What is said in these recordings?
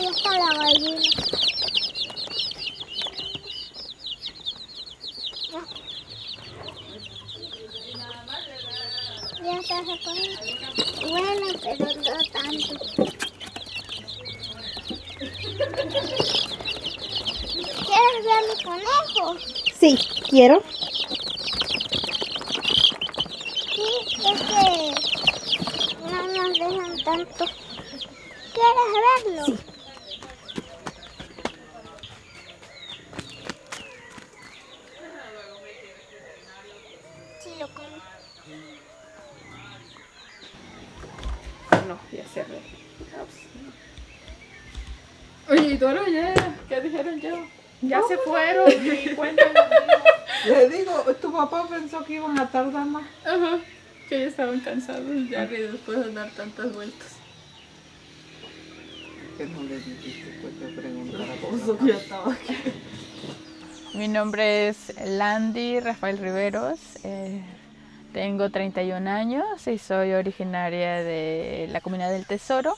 ahí está la gallina. Ya está reponiendo. Bueno, pero no tanto. ¿Quieres ver a mi conejo? Sí, quiero. Sí, es que no nos dejan tanto. ¿Quieres verlo? Sí. Sí, lo como. No, ya cerré. Oye, ¿y Doro ya? ¿Qué dijeron yo? Ya se fueron y cuentan conmigo. Le digo, tu papá pensó que iban a tardar más. Ajá, que ya estaban cansados ya y después de dar tantas vueltas. Que no le dijiste, pues te preguntara por Sofía estaba aquí. Mi nombre es Landy Rafael Riveros. Tengo 31 años y soy originaria de la comunidad del Tesoro,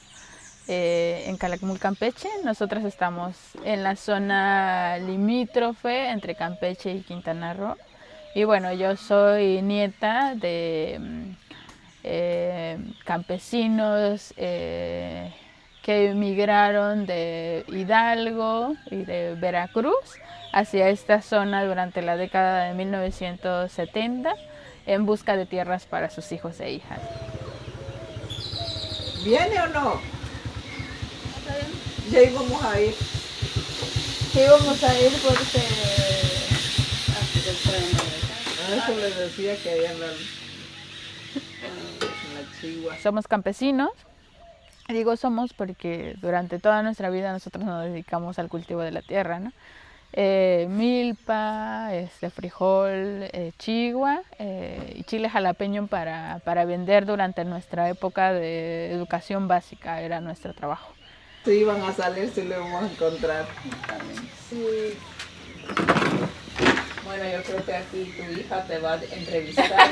en Calakmul, Campeche. Nosotras estamos en la zona limítrofe entre Campeche y Quintana Roo. Y bueno, yo soy nieta de campesinos que emigraron de Hidalgo y de Veracruz hacia esta zona durante la década de 1970 en busca de tierras para sus hijos e hijas. ¿Viene o no? Ya íbamos a ir. Íbamos a ir porque A eso le decía que allá en la Chigua. somos campesinos. Digo somos porque durante toda nuestra vida nosotros nos dedicamos al cultivo de la tierra, ¿no? Milpa, frijol, chigua y chile jalapeño para vender durante nuestra época de educación básica, era nuestro trabajo. Si iban a salir, si lo íbamos a encontrar. Sí. Bueno, yo creo que aquí tu hija te va a entrevistar.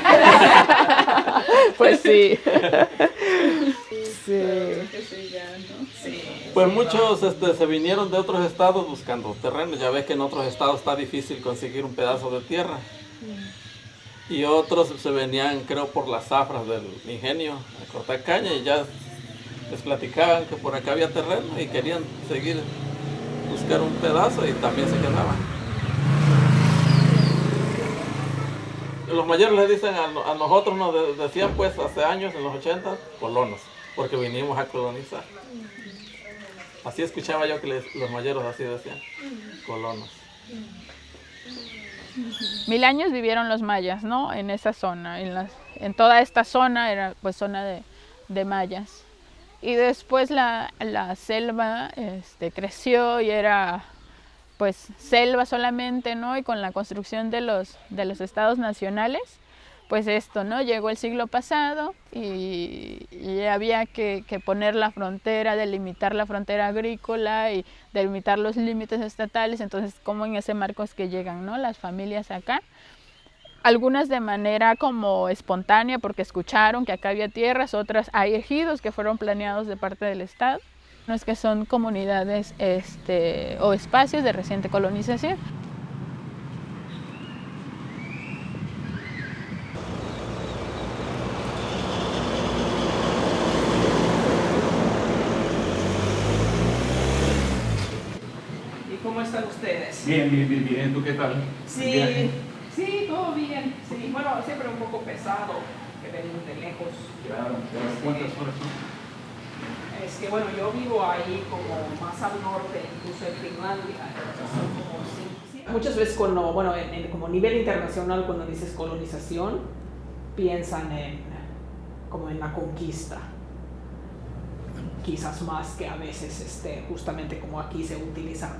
Pues sí. Pues muchos se vinieron de otros estados buscando terrenos. Ya ves que en otros estados está difícil conseguir un pedazo de tierra. Y otros se venían, creo, por las zafras del ingenio a cortar caña y ya les platicaban que por acá había terreno y querían seguir buscar un pedazo y también se quedaban. Los mayores le dicen a nosotros, nos decían pues hace años, en los 80, colonos, porque vinimos a colonizar. Así escuchaba yo que los mayores así decían, colonos. 1000 años vivieron los mayas, ¿no? En esa zona, en toda esta zona era pues zona de mayas. Y después la selva creció y era pues selva solamente, ¿no? Y con la construcción de los estados nacionales, pues esto, ¿no? Llegó el siglo pasado y había que poner la frontera, delimitar la frontera agrícola y delimitar los límites estatales. Entonces, ¿cómo en ese marco es que llegan, ¿no? Las familias acá? Algunas de manera como espontánea porque escucharon que acá había tierras, otras hay ejidos que fueron planeados de parte del Estado. No es que son comunidades o espacios de reciente colonización. ¿Y cómo están ustedes? Bien. ¿Tú qué tal? Sí, sí, todo bien. Sí, bueno, siempre un poco pesado que venimos de lejos. Claro. ¿Cuántas horas son? Es que bueno, yo vivo ahí como más al norte, incluso en Finlandia. Son como sí. Muchas veces cuando, bueno, como nivel internacional, cuando dices colonización, piensan como en la conquista. Quizás más que a veces justamente como aquí se utiliza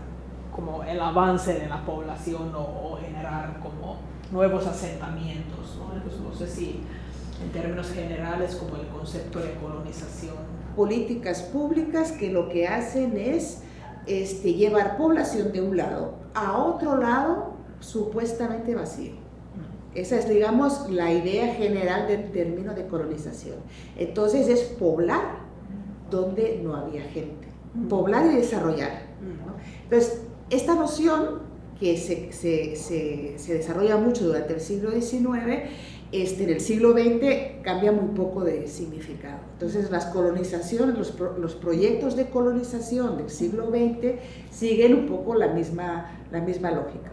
como el avance de la población o generar como nuevos asentamientos, ¿no? Entonces no sé si en términos generales como el concepto de colonización. Políticas públicas que lo que hacen es llevar población de un lado a otro lado supuestamente vacío. Esa es, digamos, la idea general del término de colonización. Entonces es poblar donde no había gente. poblar y desarrollar, ¿no? Entonces, esta noción que se desarrolla mucho durante el siglo XIX, en el siglo XX cambia muy poco de significado. Entonces las colonizaciones, los proyectos de colonización del siglo XX siguen un poco la misma lógica.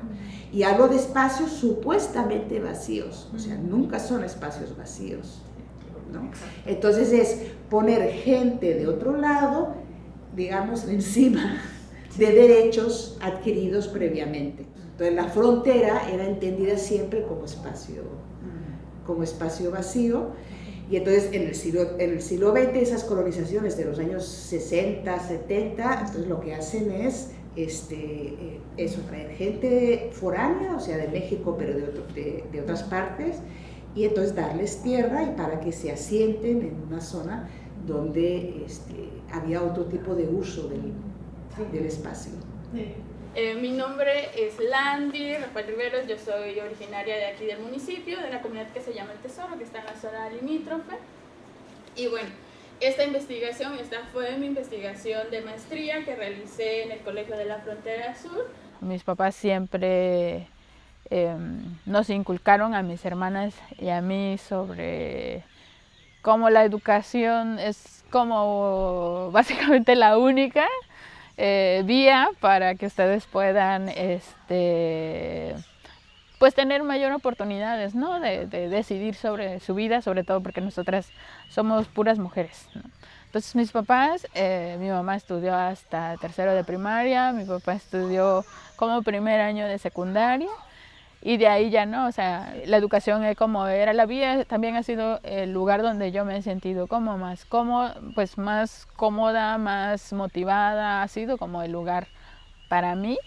Y hablo de espacios supuestamente vacíos, o sea, nunca son espacios vacíos, ¿no? Entonces es poner gente de otro lado, digamos, encima de derechos adquiridos previamente. Entonces la frontera era entendida siempre como espacio vacío, y entonces en el siglo XX esas colonizaciones de los años 60, 70, entonces lo que hacen es eso, traer gente foránea, o sea, de México, pero de otras partes, y entonces darles tierra y para que se asienten en una zona donde había otro tipo de uso del espacio. Sí. Mi nombre es Landy Rafael Riveros, yo soy originaria de aquí del municipio, de una comunidad que se llama El Tesoro, que está en la zona limítrofe. Y bueno, esta fue mi investigación de maestría que realicé en el Colegio de la Frontera Sur. Mis papás siempre nos inculcaron a mis hermanas y a mí sobre cómo la educación es como básicamente la única vía para que ustedes puedan pues tener mayor oportunidades, ¿no? de decidir sobre su vida, sobre todo porque nosotras somos puras mujeres, ¿no? Entonces mis papás, mi mamá estudió hasta tercero de primaria, mi papá estudió como primer año de secundaria y de ahí ya no, o sea, la educación como era la vía, también ha sido el lugar donde yo me he sentido como más cómoda, más motivada, ha sido como el lugar para mí.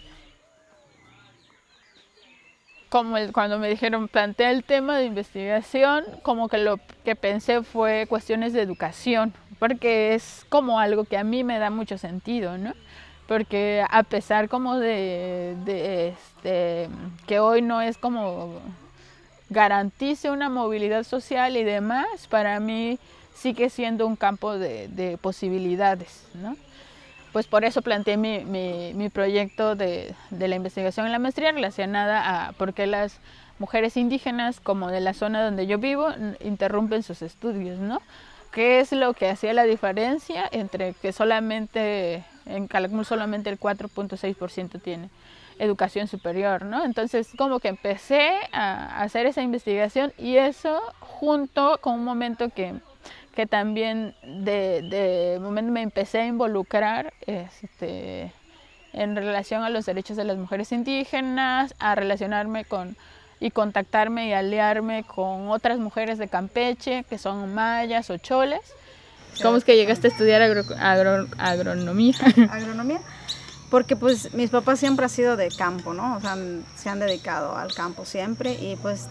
Cuando me dijeron, plantea el tema de investigación, como que lo que pensé fue cuestiones de educación, porque es como algo que a mí me da mucho sentido, ¿no? Porque a pesar como de que hoy no es como garantice una movilidad social y demás, para mí sigue siendo un campo de posibilidades, ¿no? Pues por eso planteé mi proyecto de la investigación en la maestría relacionada a por qué las mujeres indígenas, como de la zona donde yo vivo, interrumpen sus estudios, ¿no? ¿Qué es lo que hacía la diferencia entre que en Calakmul solamente el 4.6% tiene educación superior, ¿no? Entonces como que empecé a hacer esa investigación y eso junto con un momento que también de momento me empecé a involucrar en relación a los derechos de las mujeres indígenas, a relacionarme y contactarme y aliarme con otras mujeres de Campeche que son mayas o choles. ¿Cómo es que llegaste a estudiar agronomía? Agronomía, porque pues mis papás siempre han sido de campo, ¿no? O sea, se han dedicado al campo siempre y pues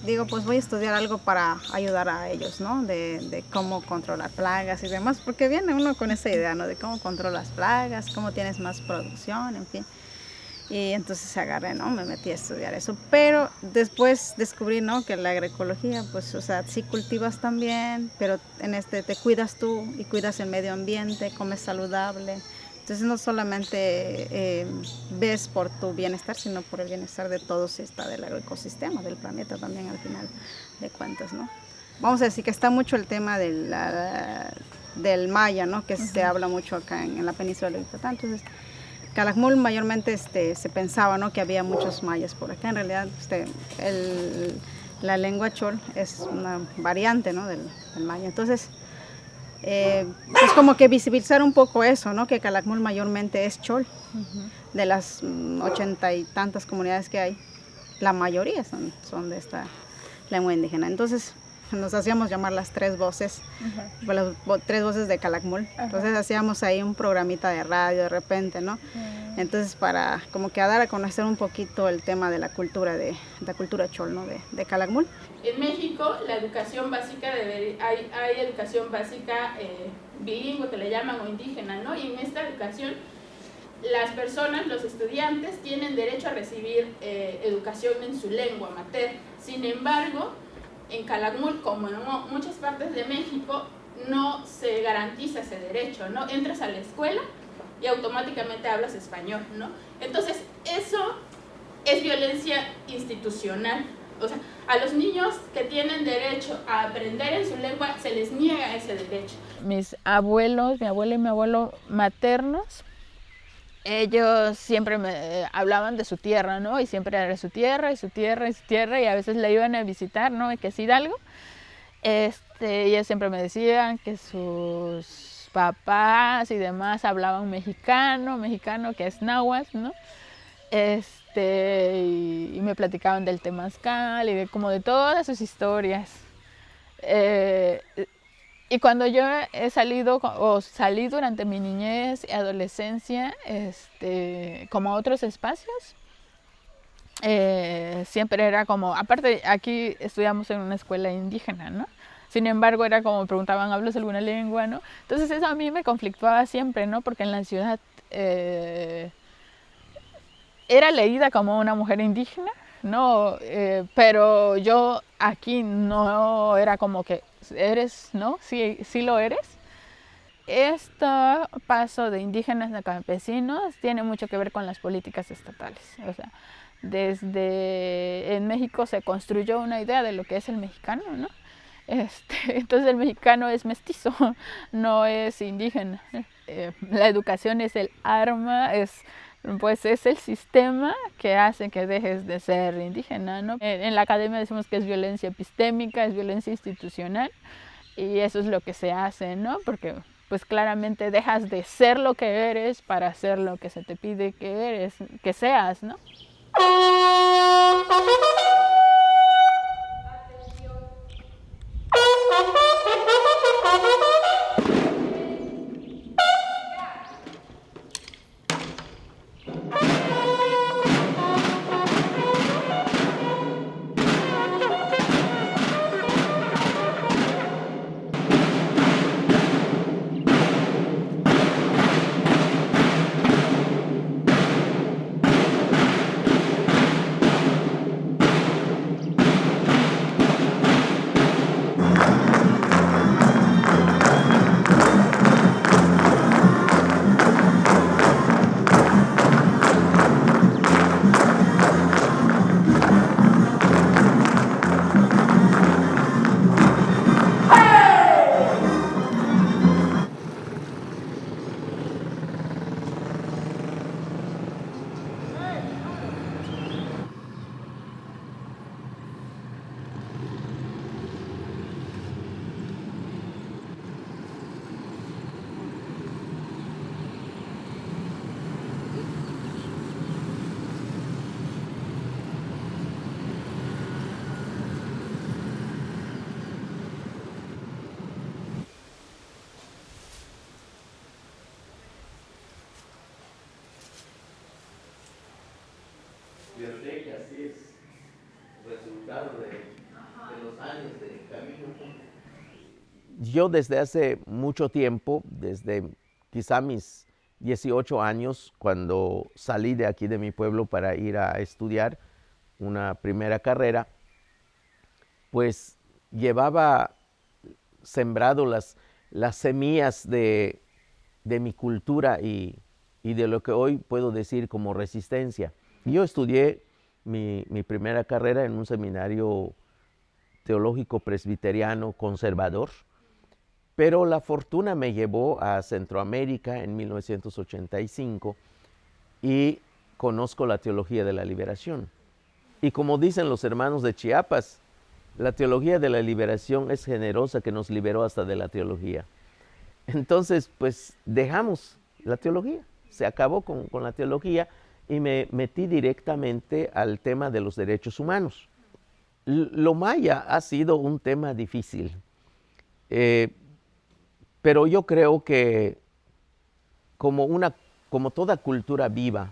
digo, pues voy a estudiar algo para ayudar a ellos, ¿no? De cómo controlar plagas y demás, porque viene uno con esa idea, ¿no? De cómo controlas plagas, cómo tienes más producción, en fin. Y entonces agarré, ¿no? Me metí a estudiar eso. Pero después descubrí, ¿no? Que la agroecología, pues, o sea, sí cultivas también, pero te cuidas tú y cuidas el medio ambiente, comes saludable. Entonces no solamente ves por tu bienestar, sino por el bienestar de todos, del ecosistema, del planeta también al final de cuentas, ¿no? Vamos a decir que está mucho el tema del maya, ¿no? Que se habla mucho acá en la península de Yucatán. Entonces, Calakmul mayormente se pensaba, ¿no? Que había muchos mayas por acá. En realidad, la lengua chol es una variante, ¿no? del maya. Entonces, pues como que visibilizar un poco eso, ¿no? Que Calakmul mayormente es chol. De las 80 y tantas comunidades que hay, la mayoría son de esta lengua indígena. Entonces nos hacíamos llamar las tres voces, las tres voces de Calakmul. Entonces hacíamos ahí un programita de radio de repente, ¿no? Entonces para como que dar a conocer un poquito el tema de la cultura chol, ¿no? De Calakmul. En México la educación básica hay educación básica bilingüe que le llaman o indígena, ¿no? Y en esta educación las personas, los estudiantes tienen derecho a recibir educación en su lengua materna. Sin embargo, en Calakmul, como en muchas partes de México, no se garantiza ese derecho, ¿no? Entras a la escuela y automáticamente hablas español, ¿no? Entonces, eso es violencia institucional. O sea, a los niños que tienen derecho a aprender en su lengua se les niega ese derecho. Mis abuelos, mi abuela y mi abuelo maternos, ellos siempre me hablaban de su tierra, ¿no? Y siempre era su tierra, y su tierra, y su tierra, y a veces la iban a visitar, ¿no? Que es Hidalgo. Ellos siempre me decían que sus papás y demás hablaban mexicano, que es náhuatl, ¿no? Y me platicaban del temazcal y de como de todas sus historias. Y cuando yo he salido, o salí durante mi niñez y adolescencia, como a otros espacios, siempre era como, aparte aquí estudiamos en una escuela indígena, ¿no? Sin embargo, era como preguntaban, ¿hablas alguna lengua, no? Entonces eso a mí me conflictuaba siempre, ¿no? Porque en la ciudad era leída como una mujer indígena, ¿no? Pero yo aquí no era como que eres, ¿no? Sí, sí lo eres. Este paso de indígenas a campesinos tiene mucho que ver con las políticas estatales. O sea, en México se construyó una idea de lo que es el mexicano, ¿no? Entonces el mexicano es mestizo, no es indígena. La educación es el arma, pues es el sistema que hace que dejes de ser indígena, ¿no? En la academia decimos que es violencia epistémica, es violencia institucional, y eso es lo que se hace, ¿no? Porque pues claramente dejas de ser lo que eres para ser lo que se te pide que seas, ¿no? Yo sé que así es resultado de los años de camino. Yo desde hace mucho tiempo, desde quizá mis 18 años, cuando salí de aquí de mi pueblo para ir a estudiar una primera carrera, pues llevaba sembrado las semillas de mi cultura y de lo que hoy puedo decir como resistencia. Yo estudié mi primera carrera en un seminario teológico presbiteriano conservador, pero la fortuna me llevó a Centroamérica en 1985 y conozco la teología de la liberación. Y como dicen los hermanos de Chiapas, la teología de la liberación es generosa, que nos liberó hasta de la teología. Entonces, pues dejamos la teología, se acabó con la teología y me metí directamente al tema de los derechos humanos. Lo maya ha sido un tema difícil, pero yo creo que como toda cultura viva,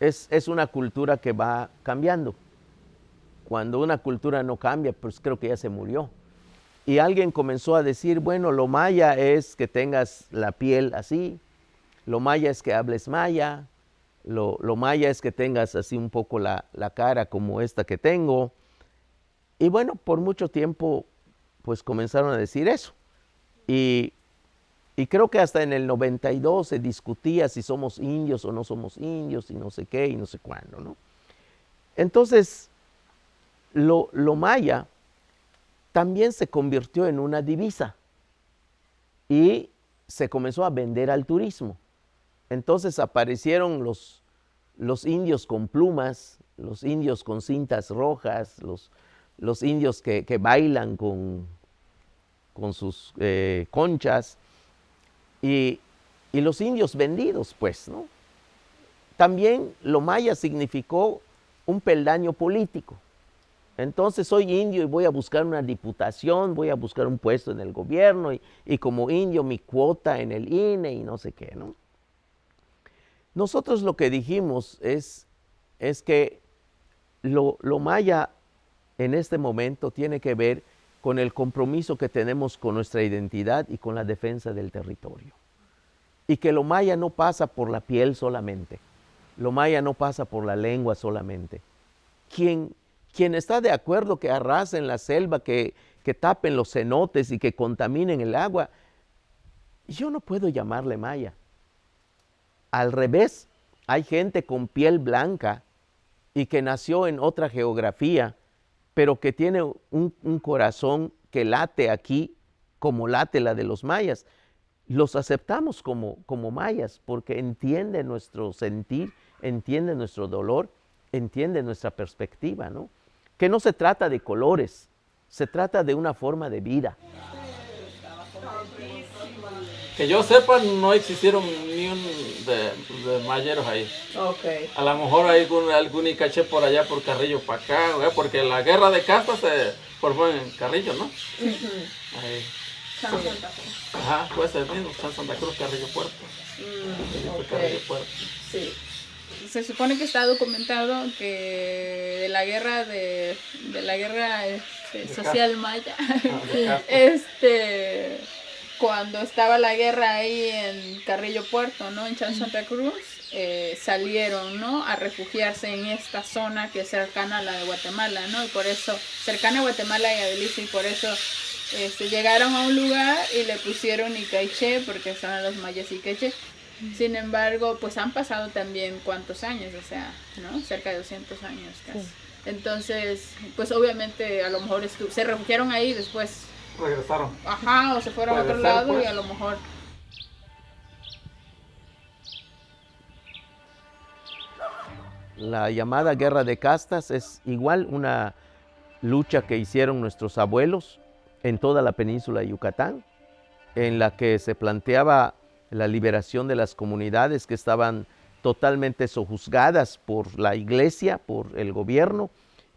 es una cultura que va cambiando. Cuando una cultura no cambia, pues creo que ya se murió. Y alguien comenzó a decir, bueno, lo maya es que tengas la piel así, lo maya es que hables maya, lo maya es que tengas así un poco la cara como esta que tengo. Y bueno, por mucho tiempo pues comenzaron a decir eso. Y Y creo que hasta en el 92 se discutía si somos indios o no somos indios y no sé qué y no sé cuándo, ¿no? Entonces, lo maya también se convirtió en una divisa y se comenzó a vender al turismo. Entonces aparecieron los indios con plumas, los indios con cintas rojas, los indios que bailan con sus conchas y los indios vendidos, pues, ¿no? También lo maya significó un peldaño político. Entonces soy indio y voy a buscar una diputación, voy a buscar un puesto en el gobierno y como indio mi cuota en el INE y no sé qué, ¿no? Nosotros lo que dijimos es que lo maya en este momento tiene que ver con el compromiso que tenemos con nuestra identidad y con la defensa del territorio. Y que lo maya no pasa por la piel solamente, lo maya no pasa por la lengua solamente. Quien está de acuerdo que arrasen la selva, que tapen los cenotes y que contaminen el agua, yo no puedo llamarle maya. Al revés, hay gente con piel blanca y que nació en otra geografía, pero que tiene un corazón que late aquí como late la de los mayas. Los aceptamos como mayas porque entienden nuestro sentir, entienden nuestro dolor, entienden nuestra perspectiva, ¿no? Que no se trata de colores, se trata de una forma de vida. Que yo sepa, no existieron ni un de mayeros ahí. Okay. A lo mejor hay algún Icaché por allá, por Carrillo para acá, ¿verdad? Porque la guerra de castas se formó en Carrillo, ¿no? Ahí. San Santa Cruz. Ajá, puede ser mismo, San Santa Cruz, Carrillo Puerto. Carrillo Puerto. Sí. Se supone que está documentado que de la guerra social maya, cuando estaba la guerra ahí en Carrillo Puerto, ¿no? En San Santa Cruz, salieron, ¿no? A refugiarse en esta zona que es cercana a la de Guatemala, ¿no? Y por eso, cercana a Guatemala y a Belice, y por eso llegaron a un lugar y le pusieron Icaiché, porque son los mayas Icaiché. Sin embargo, pues han pasado también cuántos años, o sea, ¿no? Cerca de 200 años casi. Sí. Entonces, pues obviamente a lo mejor se refugiaron ahí y después regresaron. Ajá, o se fueron a otro lado, pues. Y a lo mejor. La llamada guerra de castas es igual una lucha que hicieron nuestros abuelos en toda la península de Yucatán, en la que se planteaba la liberación de las comunidades que estaban totalmente sojuzgadas por la iglesia, por el gobierno,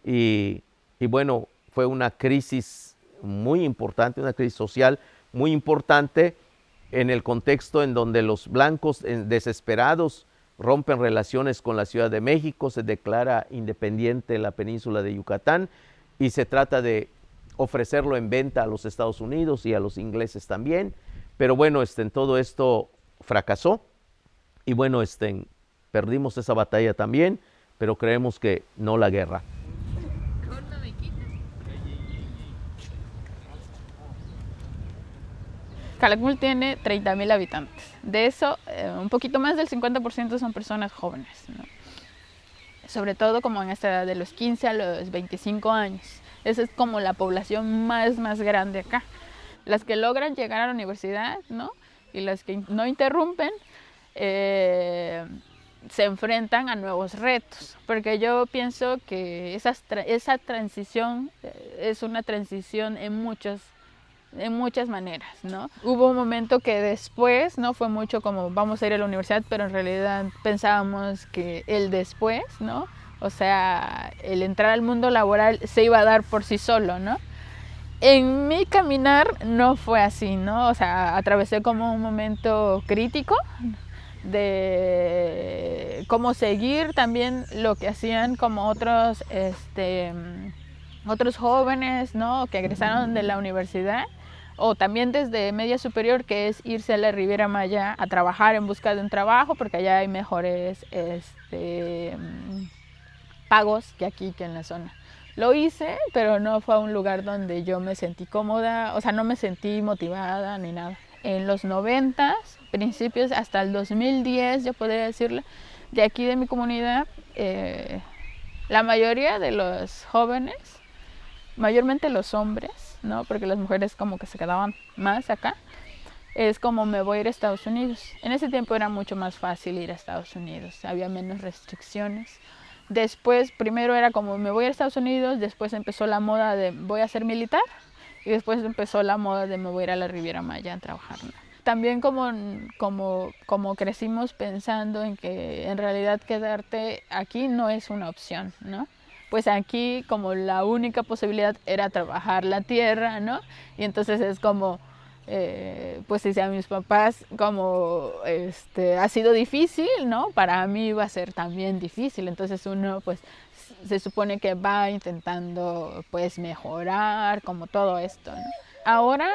y bueno, fue una crisis muy importante, una crisis social muy importante en el contexto en donde los blancos desesperados rompen relaciones con la Ciudad de México, se declara independiente la península de Yucatán y se trata de ofrecerlo en venta a los Estados Unidos y a los ingleses también. Pero bueno, en todo esto fracasó y bueno, perdimos esa batalla también, pero creemos que no la guerra. Calakmul tiene 30,000 habitantes. De eso, un poquito más del 50% son personas jóvenes, ¿no? Sobre todo como en esta edad de los 15 a los 25 años. Esa es como la población más grande acá. Las que logran llegar a la universidad, ¿no? Y las que no interrumpen, se enfrentan a nuevos retos. Porque yo pienso que esa transición es una transición en muchas maneras, ¿no? Hubo un momento que después, ¿no? Fue mucho como vamos a ir a la universidad, pero en realidad pensábamos que el después, ¿no? O sea, el entrar al mundo laboral se iba a dar por sí solo, ¿no? En mi caminar no fue así, ¿no? O sea, atravesé como un momento crítico de cómo seguir también lo que hacían como otros jóvenes, ¿no? Que egresaron de la universidad o también desde media superior, que es irse a la Riviera Maya a trabajar en busca de un trabajo porque allá hay mejores pagos que aquí, que en la zona. Lo hice, pero no fue a un lugar donde yo me sentí cómoda, o sea, no me sentí motivada ni nada. en los 90, principios hasta el 2010, yo podría decirle, de aquí de mi comunidad, la mayoría de los jóvenes, mayormente los hombres, ¿no? Porque las mujeres como que se quedaban más acá, es como me voy a ir a Estados Unidos. En ese tiempo era mucho más fácil ir a Estados Unidos, había menos restricciones. Después, primero era como me voy a Estados Unidos, después empezó la moda de voy a ser militar y después empezó la moda de me voy a ir a la Riviera Maya a trabajar, ¿no? También como crecimos pensando en que en realidad quedarte aquí no es una opción, ¿no? Pues aquí como la única posibilidad era trabajar la tierra, ¿no? Y entonces es como, pues si a mis papás como ha sido difícil, ¿no? Para mí iba a ser también difícil, entonces uno pues se supone que va intentando pues mejorar como todo esto, ¿no? Ahora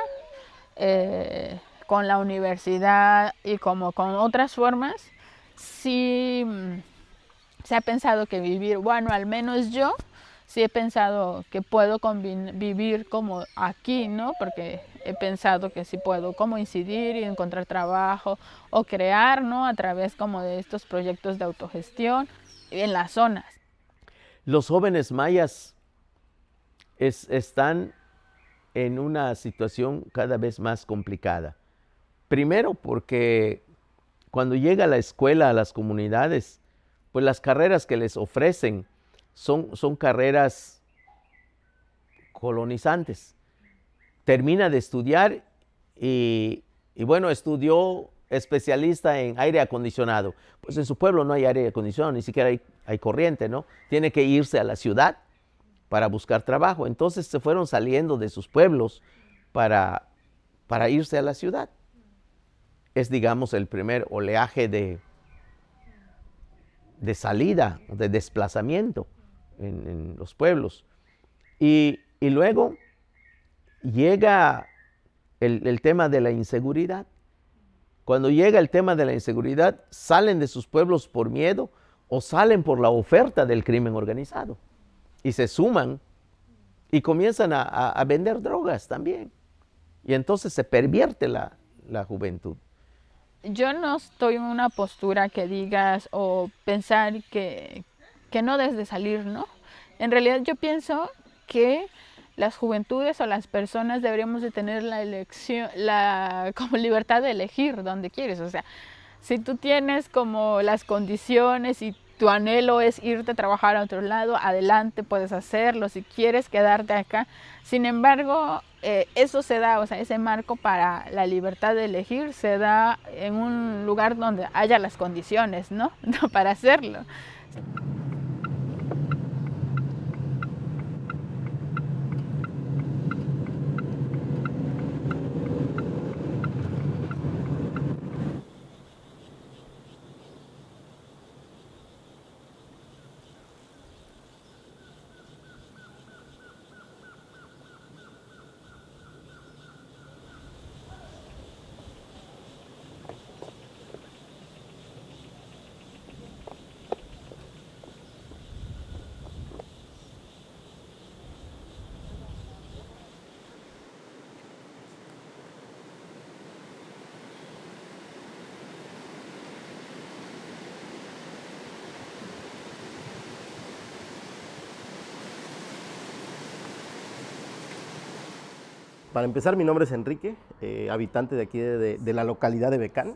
con la universidad y como con otras formas, sí se ha pensado que vivir, bueno, al menos yo sí he pensado que puedo vivir como aquí, ¿no? Porque he pensado que sí puedo como incidir y encontrar trabajo o crear, ¿no? A través como de estos proyectos de autogestión en las zonas. Los jóvenes mayas están en una situación cada vez más complicada. Primero porque cuando llega la escuela a las comunidades, pues las carreras que les ofrecen son carreras colonizantes. Termina de estudiar y bueno, estudió especialista en aire acondicionado. Pues en su pueblo no hay aire acondicionado, ni siquiera hay corriente, ¿no? Tiene que irse a la ciudad para buscar trabajo. Entonces se fueron saliendo de sus pueblos para irse a la ciudad. Es, digamos, el primer oleaje de salida, de desplazamiento en los pueblos. Y luego llega el tema de la inseguridad. Cuando llega el tema de la inseguridad, salen de sus pueblos por miedo o salen por la oferta del crimen organizado. Y se suman y comienzan a vender drogas también. Y entonces se pervierte la juventud. Yo no estoy en una postura que digas o pensar que no debes de salir, ¿no? En realidad yo pienso que las juventudes o las personas deberíamos de tener la elección, como libertad de elegir donde quieres. O sea, si tú tienes como las condiciones y tu anhelo es irte a trabajar a otro lado, adelante, puedes hacerlo, si quieres quedarte acá. Sin embargo, eso se da, o sea, ese marco para la libertad de elegir se da en un lugar donde haya las condiciones, ¿no? Para hacerlo. Para empezar, mi nombre es Enrique, habitante de aquí de la localidad de Becán.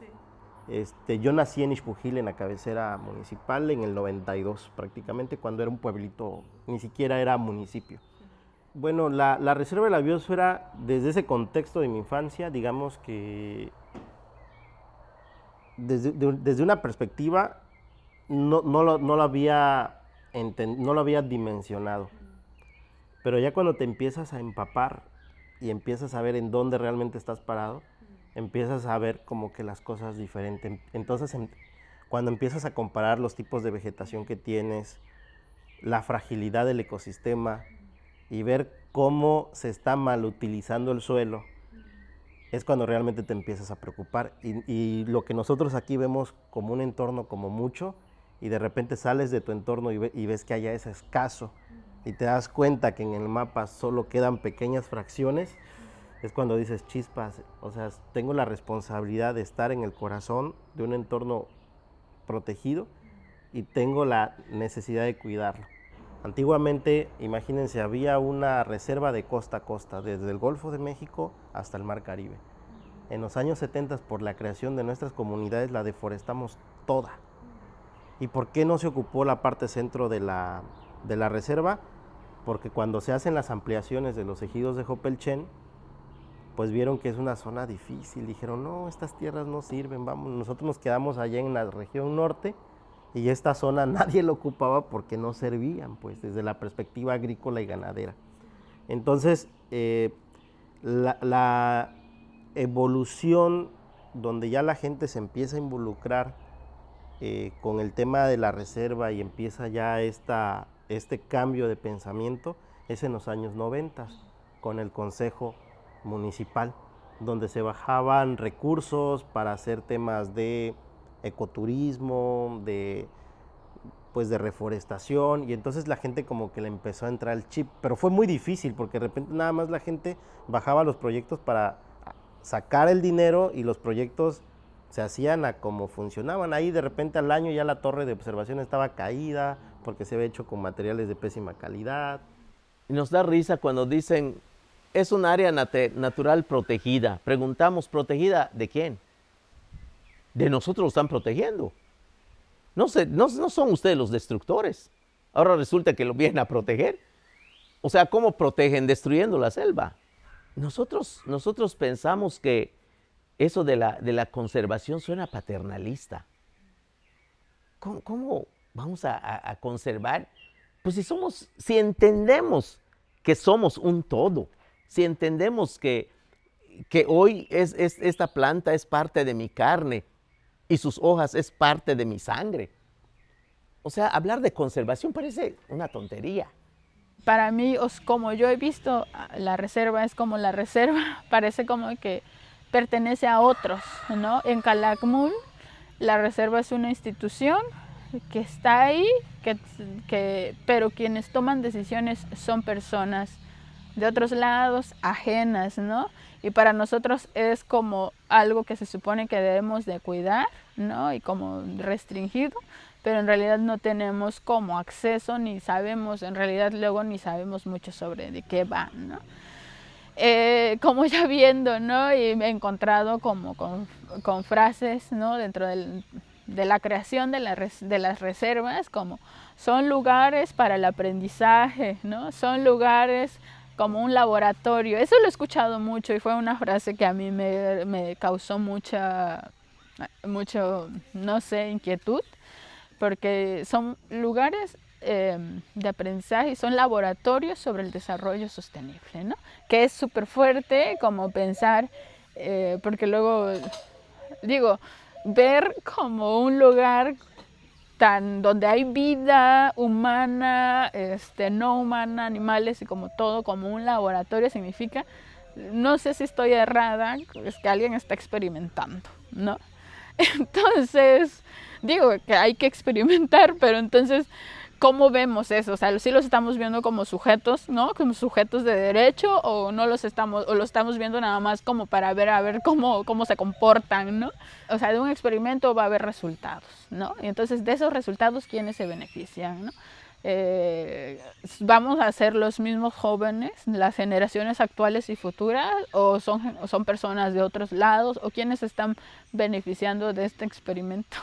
Yo nací en Ixpujil, en la cabecera municipal, en el 92 prácticamente, cuando era un pueblito, ni siquiera era municipio. Bueno, la Reserva de la Biosfera, desde ese contexto de mi infancia, digamos que desde una perspectiva no lo había dimensionado. Pero ya cuando te empiezas a empapar y empiezas a ver en dónde realmente estás parado, empiezas a ver como que las cosas diferentes. Entonces, cuando empiezas a comparar los tipos de vegetación que tienes, la fragilidad del ecosistema y ver cómo se está mal utilizando el suelo, es cuando realmente te empiezas a preocupar. Y lo que nosotros aquí vemos como un entorno como mucho, y de repente sales de tu entorno y ves que allá es escaso, y te das cuenta que en el mapa solo quedan pequeñas fracciones, es cuando dices chispas, o sea, tengo la responsabilidad de estar en el corazón de un entorno protegido y tengo la necesidad de cuidarlo. Antiguamente, imagínense, había una reserva de costa a costa, desde el Golfo de México hasta el Mar Caribe. En los años 70, por la creación de nuestras comunidades, la deforestamos toda. ¿Y por qué no se ocupó la parte centro de la reserva? Porque cuando se hacen las ampliaciones de los ejidos de Jopelchen, pues vieron que es una zona difícil, dijeron, no, estas tierras no sirven, vamos, nosotros nos quedamos allá en la región norte y esta zona nadie la ocupaba porque no servían, pues, desde la perspectiva agrícola y ganadera. Entonces, la evolución donde ya la gente se empieza a involucrar con el tema de la reserva y empieza ya este cambio de pensamiento es en los años 90 con el Consejo Municipal, donde se bajaban recursos para hacer temas de ecoturismo, de reforestación, y entonces la gente como que le empezó a entrar el chip, pero fue muy difícil porque de repente nada más la gente bajaba los proyectos para sacar el dinero y los proyectos se hacían a como funcionaban. Ahí de repente al año ya la torre de observación estaba caída porque se había hecho con materiales de pésima calidad. Y nos da risa cuando dicen, es un área natural protegida. Preguntamos, ¿protegida de quién? De nosotros lo están protegiendo. No son ustedes los destructores. Ahora resulta que lo vienen a proteger. O sea, ¿cómo protegen? Destruyendo la selva. Nosotros pensamos que eso de la conservación suena paternalista. ¿Cómo vamos a conservar? Pues si entendemos que somos un todo, si entendemos que hoy esta planta es parte de mi carne y sus hojas es parte de mi sangre. O sea, hablar de conservación parece una tontería. Para mí, como yo he visto, la reserva es como la reserva, parece como que pertenece a otros, ¿no? En Calakmul, la reserva es una institución que está ahí, pero quienes toman decisiones son personas de otros lados, ajenas, ¿no? Y para nosotros es como algo que se supone que debemos de cuidar, ¿no? Y como restringido, pero en realidad no tenemos como acceso, ni sabemos, en realidad luego ni sabemos mucho sobre de qué va, ¿no? Como ya viendo, ¿no? Y me he encontrado como con frases, ¿no? Dentro de la creación de las reservas, como son lugares para el aprendizaje, ¿no? Son lugares como un laboratorio. Eso lo he escuchado mucho y fue una frase que a mí me causó mucho, no sé, inquietud, porque son lugares de aprendizaje y son laboratorios sobre el desarrollo sostenible, ¿no? Que es súper fuerte como pensar, porque luego, digo, ver como un lugar donde hay vida humana, no humana, animales y como todo, como un laboratorio significa, no sé si estoy errada, es que alguien está experimentando, ¿no? Entonces, digo que hay que experimentar, pero entonces, ¿cómo vemos eso? O sea, ¿sí los estamos viendo como sujetos, ¿no? Como sujetos de derecho, o no los estamos, o lo estamos viendo nada más como para ver a ver cómo se comportan, ¿no? O sea, de un experimento va a haber resultados, ¿no? Y entonces, de esos resultados, ¿quiénes se benefician, no? ¿Vamos a ser los mismos jóvenes, las generaciones actuales y futuras, o son personas de otros lados, o quiénes están beneficiando de este experimento?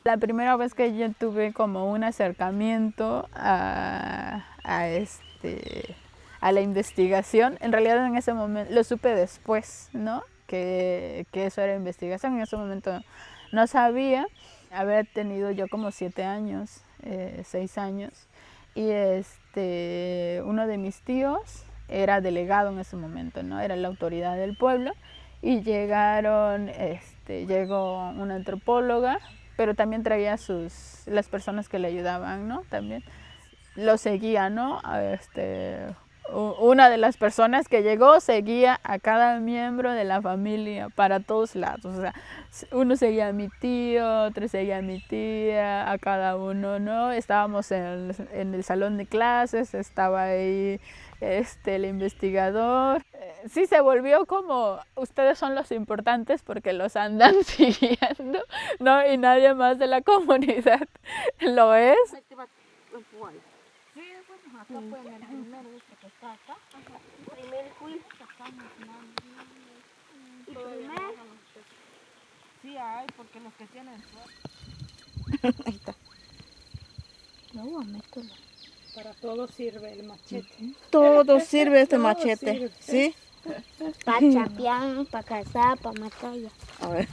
La primera vez que yo tuve como un acercamiento a la investigación, en realidad en ese momento lo supe después, ¿no? Que eso era investigación. En ese momento no sabía. Había tenido yo como 7 años, 6 años, y uno de mis tíos era delegado en ese momento, ¿no? Era la autoridad del pueblo, y llegó una antropóloga, pero también traía las personas que le ayudaban, ¿no? También lo seguía, ¿no? una de las personas que llegó seguía a cada miembro de la familia para todos lados. O sea, uno seguía a mi tío, otro seguía a mi tía, a cada uno, ¿no? Estábamos en el salón de clases, estaba ahí el investigador. Sí se volvió como, ustedes son los importantes porque los andan siguiendo, ¿no? Y nadie más de la comunidad lo es. Sí, bueno, acá fue en el primer este que está acá. Ajá. Primer quiz sacamos más. ¿Y primer? Sí hay, porque los que tienen Ahí está. No, mételo. para todo sirve el machete. Todo sirve este Todo machete, sirve. ¿sí? Para chapear, para cazar, para matar ya. A ver.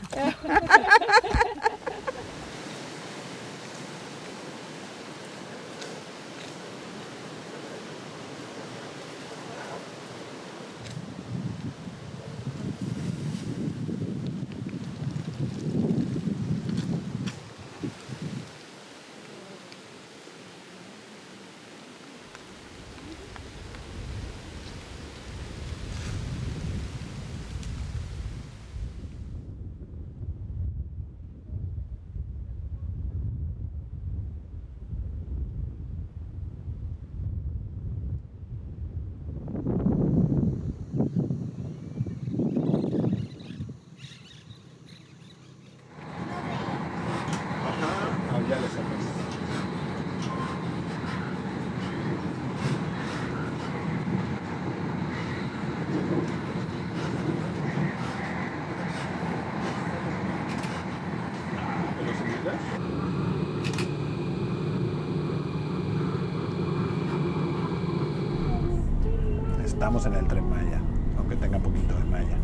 Estamos en el Tren Maya, aunque tenga poquito de maya,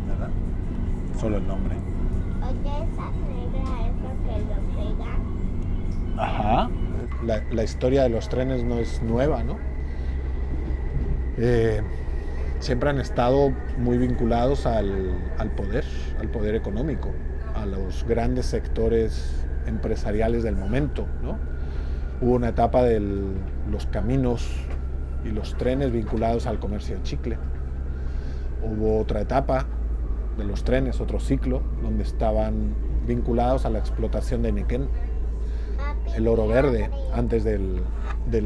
¿verdad? Solo el nombre. Oye, esa negra es lo que lo pegan. Ajá. La historia de los trenes no es nueva, ¿no? Siempre han estado muy vinculados al poder económico, a los grandes sectores empresariales del momento, ¿no? Hubo una etapa de los caminos y los trenes vinculados al comercio de chicle. Hubo otra etapa de los trenes, otro ciclo, donde estaban vinculados a la explotación de Nequén, el oro verde, antes del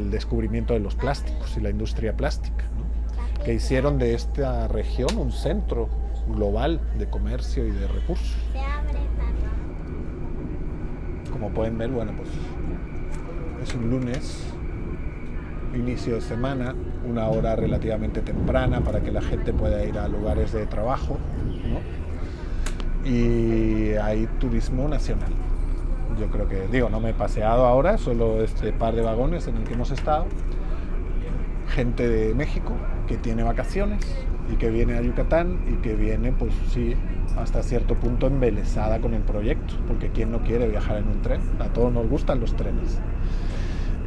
descubrimiento de los plásticos y la industria plástica, ¿no? Que hicieron de esta región un centro global de comercio y de recursos. Como pueden ver, bueno, pues es un lunes, inicio de semana, una hora relativamente temprana para que la gente pueda ir a lugares de trabajo, ¿no? Y hay turismo nacional. Yo creo que, no me he paseado ahora, solo este par de vagones en el que hemos estado. Gente de México que tiene vacaciones y que viene a Yucatán y que viene, pues sí, hasta cierto punto embelesada con el proyecto, porque ¿quién no quiere viajar en un tren? A todos nos gustan los trenes.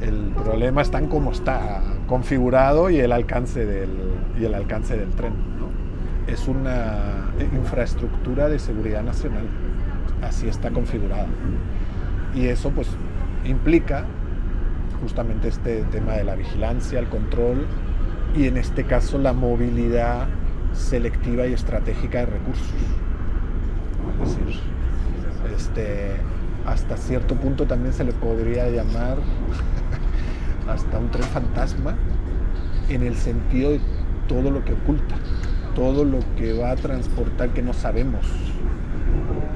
El problema está en cómo está configurado y el alcance del tren, ¿no? Es una infraestructura de seguridad nacional, así está configurada. Y eso pues implica justamente este tema de la vigilancia, el control y en este caso la movilidad selectiva y estratégica de recursos. Es decir, hasta cierto punto también se le podría llamar hasta un tren fantasma en el sentido de todo lo que oculta, todo lo que va a transportar que no sabemos,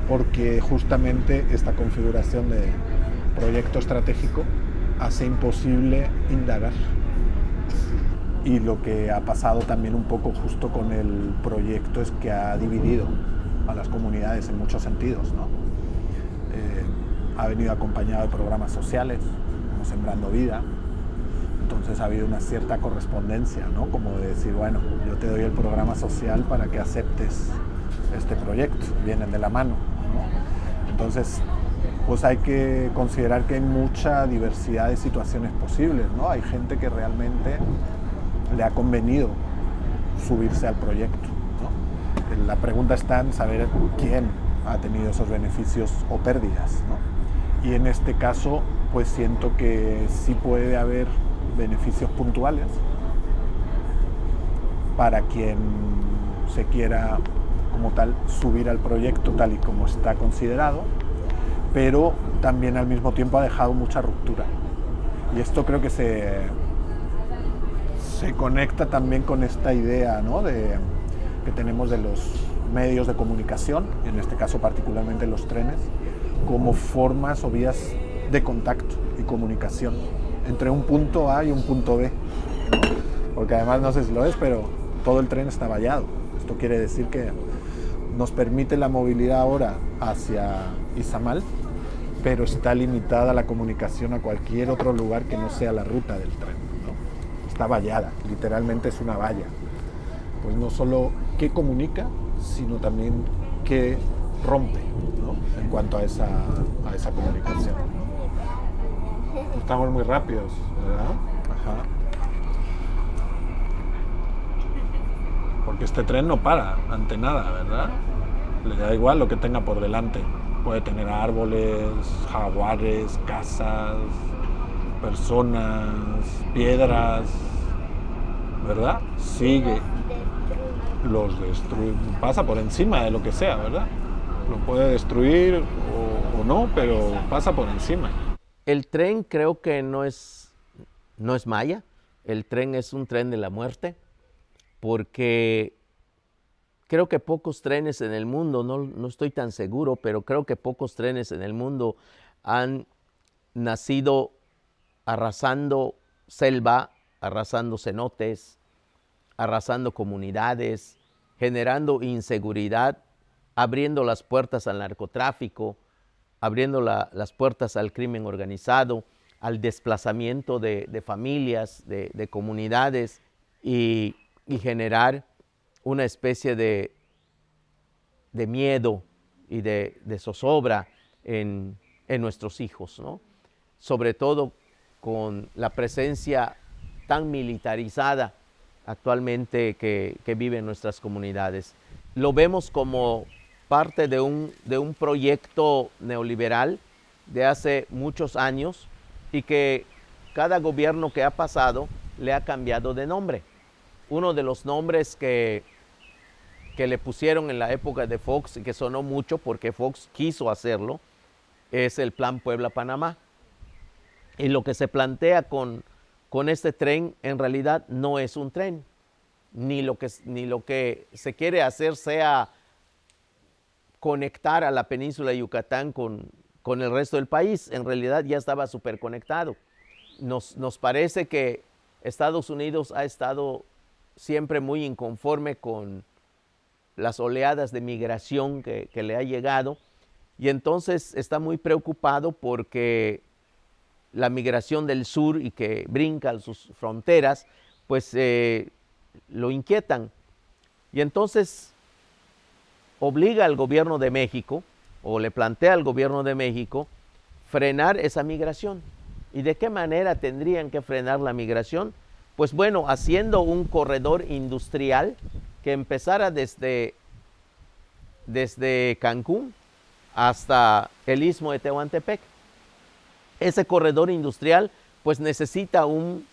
porque justamente esta configuración de proyecto estratégico hace imposible indagar. Y lo que ha pasado también un poco justo con el proyecto es que ha dividido a las comunidades en muchos sentidos, ¿no? Ha venido acompañado de programas sociales, como Sembrando Vida. Entonces ha habido una cierta correspondencia, ¿no? Como de decir, bueno, yo te doy el programa social para que aceptes este proyecto, vienen de la mano, ¿no? Entonces, pues hay que considerar que hay mucha diversidad de situaciones posibles, ¿no? Hay gente que realmente le ha convenido subirse al proyecto, ¿no? La pregunta está en saber quién ha tenido esos beneficios o pérdidas, ¿no? Y en este caso, pues siento que sí puede haber beneficios puntuales, para quien se quiera como tal subir al proyecto tal y como está considerado, pero también al mismo tiempo ha dejado mucha ruptura. Y esto creo que se conecta también con esta idea, ¿no?, que tenemos de los medios de comunicación, en este caso particularmente los trenes, como formas o vías de contacto y comunicación entre un punto A y un punto B, ¿no? Porque además, no sé si lo es, pero todo el tren está vallado. Esto quiere decir que nos permite la movilidad ahora hacia Izamal, pero está limitada la comunicación a cualquier otro lugar que no sea la ruta del tren, ¿no? Está vallada, literalmente es una valla. Pues no solo qué comunica, sino también qué rompe, ¿no?, en cuanto a esa comunicación. Estamos muy rápidos, ¿verdad? Ajá. Porque este tren no para ante nada, ¿verdad? Le da igual lo que tenga por delante. Puede tener árboles, jaguares, casas, personas, piedras, ¿verdad? Sigue, los destruye, pasa por encima de lo que sea, ¿verdad? Lo puede destruir o no, pero pasa por encima. El tren creo que no es maya, el tren es un tren de la muerte, porque creo que pocos trenes en el mundo, no estoy tan seguro, pero creo que pocos trenes en el mundo han nacido arrasando selva, arrasando cenotes, arrasando comunidades, generando inseguridad, abriendo las puertas al narcotráfico, abriendo las puertas al crimen organizado, al desplazamiento de familias, de comunidades y generar una especie de miedo y de zozobra en nuestros hijos, ¿no? Sobre todo con la presencia tan militarizada actualmente que vive en nuestras comunidades. Lo vemos como parte de un proyecto neoliberal de hace muchos años y que cada gobierno que ha pasado le ha cambiado de nombre. Uno de los nombres que le pusieron en la época de Fox y que sonó mucho porque Fox quiso hacerlo es el Plan Puebla-Panamá. Y lo que se plantea con este tren en realidad no es un tren, ni lo que se quiere hacer sea conectar a la península de Yucatán con el resto del país. En realidad ya estaba súper conectado. Nos parece que Estados Unidos ha estado siempre muy inconforme con las oleadas de migración que le ha llegado y entonces está muy preocupado porque la migración del sur y que brinca sus fronteras, pues lo inquietan. Y entonces obliga al gobierno de México, o le plantea al gobierno de México, frenar esa migración. ¿Y de qué manera tendrían que frenar la migración? Pues bueno, haciendo un corredor industrial que empezara desde Cancún hasta el Istmo de Tehuantepec. Ese corredor industrial pues necesita un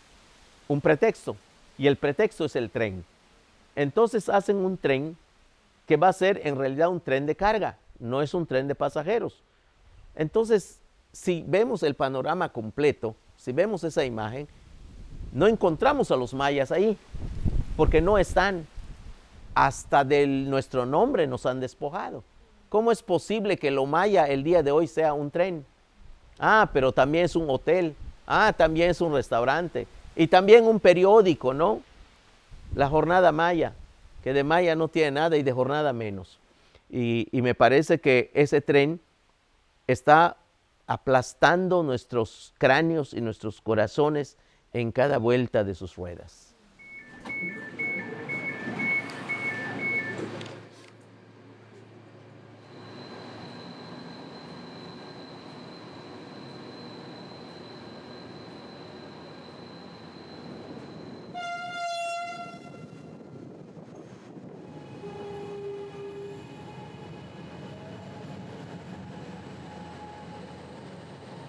pretexto, y el pretexto es el tren. Entonces hacen un tren que va a ser en realidad un tren de carga, no es un tren de pasajeros. Entonces, si vemos el panorama completo, si vemos esa imagen, no encontramos a los mayas ahí, porque no están. Hasta de nuestro nombre nos han despojado. ¿Cómo es posible que lo maya el día de hoy sea un tren? Ah, pero también es un hotel. Ah, también es un restaurante. Y también un periódico, ¿no? La Jornada Maya, que de maya no tiene nada y de jornada menos. Y me parece que ese tren está aplastando nuestros cráneos y nuestros corazones en cada vuelta de sus ruedas.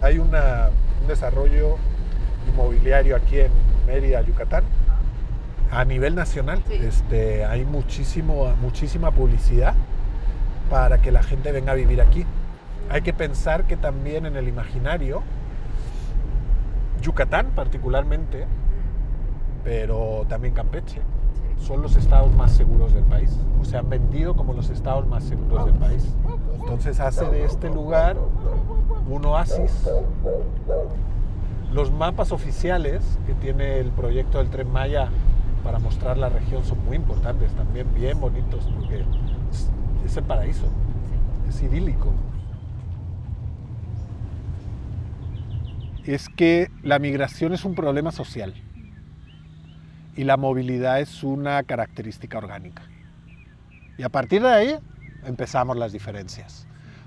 Hay un desarrollo inmobiliario aquí en Mérida, Yucatán. a nivel nacional. Hay muchísima publicidad para que la gente venga a vivir aquí. Hay que pensar que también en el imaginario, Yucatán particularmente, pero también Campeche, son los estados más seguros del país, o se han vendido como los estados más seguros del país. Entonces hace de este lugar un oasis. Los mapas oficiales que tiene el proyecto del Tren Maya para mostrar la región son muy importantes, también bien bonitos, porque es el paraíso, es idílico. Es que la migración es un problema social y la movilidad es una característica orgánica. Y a partir de ahí empezamos las diferencias,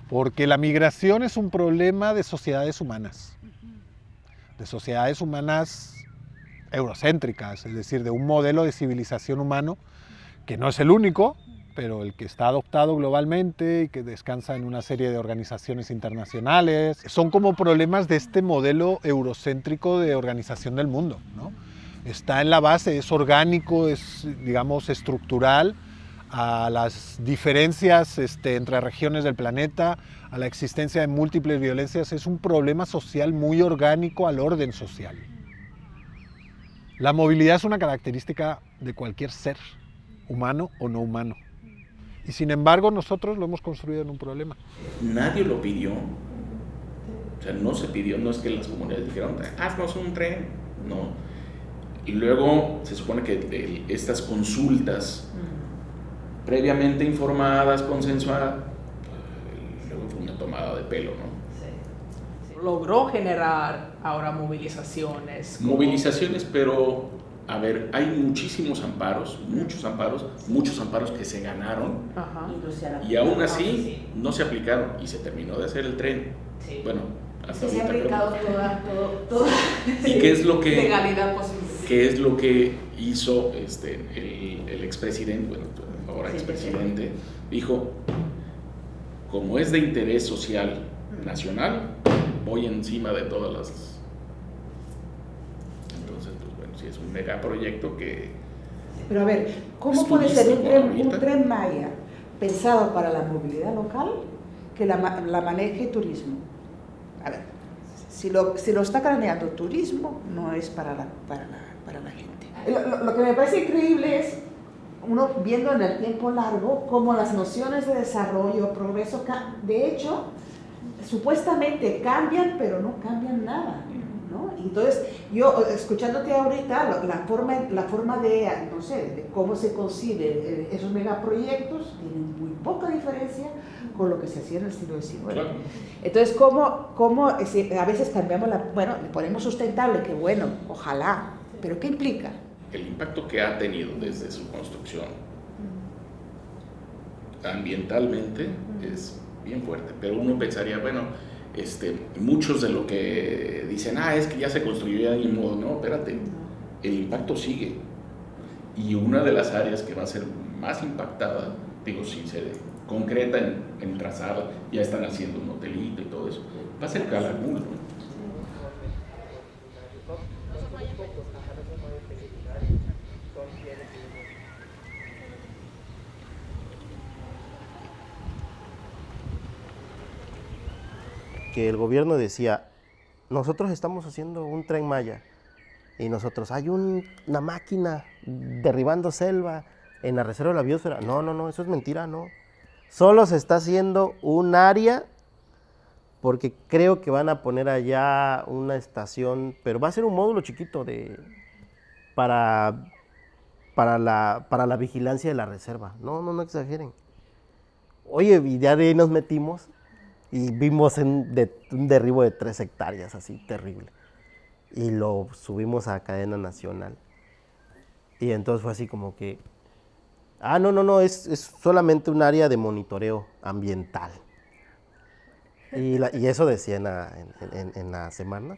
porque la migración es un problema de sociedades humanas eurocéntricas, es decir, de un modelo de civilización humano que no es el único, pero el que está adoptado globalmente y que descansa en una serie de organizaciones internacionales. Son como problemas de este modelo eurocéntrico de organización del mundo, ¿no? Está en la base, es orgánico, es, digamos, estructural a las diferencias entre regiones del planeta, a la existencia de múltiples violencias. Es un problema social muy orgánico al orden social. La movilidad es una característica de cualquier ser, humano o no humano. Y sin embargo, nosotros lo hemos construido en un problema. Nadie lo pidió. O sea, no se pidió, no es que las comunidades dijeron, haznos un tren. No. Y luego se supone que estas consultas previamente informadas, consensuadas, luego fue una tomada de pelo, ¿no? Logró generar ahora movilizaciones. Movilizaciones, pero, a ver, hay muchísimos amparos, muchos amparos que se ganaron. Ajá. Y aún así no se aplicaron y se terminó de hacer el tren. Sí. Bueno, hasta se ha ahorita aplicado toda ¿Y qué es lo que legalidad posible? ¿Qué es lo que hizo el expresidente, bueno, ahora expresidente, dijo, como es de interés social nacional, voy encima de todas las... Entonces, pues bueno, sí es un megaproyecto que... Pero a ver, ¿cómo puede ser un tren Maya pensado para la movilidad local que la maneje turismo? A ver, si lo está craneando turismo, no es para la gente. Lo que me parece increíble es, uno viendo en el tiempo largo, cómo las nociones de desarrollo, progreso, de hecho, supuestamente cambian, pero no cambian nada, ¿no? Y entonces, yo, escuchándote ahorita, la forma de, no sé, de cómo se conciben esos megaproyectos, tienen muy poca diferencia con lo que se hacía en el siglo XIX. Claro. Entonces, ¿cómo a veces cambiamos bueno, le ponemos sustentable, que bueno, ojalá, pero ¿qué implica? El impacto que ha tenido desde su construcción ambientalmente es bien fuerte, pero uno pensaría, bueno, muchos de lo que dicen, es que ya se construyó de ningún modo, no, espérate, el impacto sigue, y una de las áreas que va a ser más impactada, digo, si se concreta en trazarla, ya están haciendo un hotelito y todo eso, va a ser Calakmul, ¿no? Que el gobierno decía, nosotros estamos haciendo un Tren Maya y nosotros, hay una máquina derribando selva en la reserva de la biosfera. No, eso es mentira, no. Solo se está haciendo un área porque creo que van a poner allá una estación, pero va a ser un módulo chiquito para la vigilancia de la reserva. No exageren. Oye, y ya de ahí nos metimos y vimos un derribo de 3 hectáreas, así, terrible. Y lo subimos a cadena nacional. Y entonces fue así como que, no, es solamente un área de monitoreo ambiental. Y eso decía en la semana.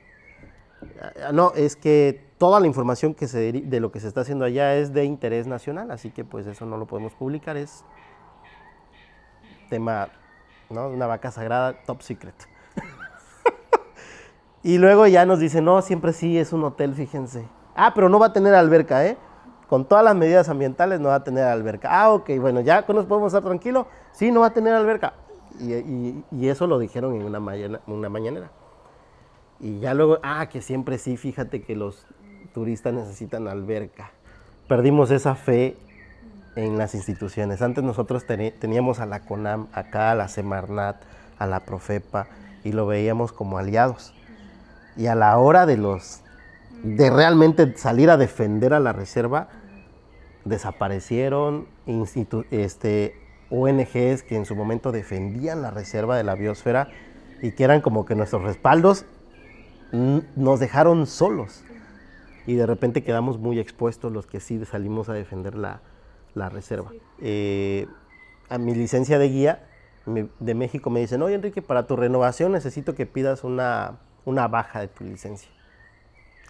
No, es que toda la información de lo que se está haciendo allá es de interés nacional, así que pues eso no lo podemos publicar, es tema, ¿no? Una vaca sagrada, top secret. Y luego ya nos dicen, no, siempre sí, es un hotel, fíjense. Pero no va a tener alberca, ¿eh? con todas las medidas ambientales no va a tener alberca. Ah, ok, bueno, ya nos podemos estar tranquilos. Sí, no va a tener alberca. Y eso lo dijeron en una mañanera. Y ya luego, que siempre sí, fíjate que los turistas necesitan alberca. Perdimos esa fe en las instituciones. Antes nosotros teníamos a la CONAM, acá a la Semarnat, a la Profepa, y lo veíamos como aliados. Y a la hora de realmente salir a defender a la reserva, desaparecieron ONGs que en su momento defendían la reserva de la biosfera y que eran como que nuestros respaldos, nos dejaron solos. Y de repente quedamos muy expuestos los que sí salimos a defender la reserva. A mi licencia de guía de México me dicen, oye Enrique, para tu renovación necesito que pidas una baja de tu licencia.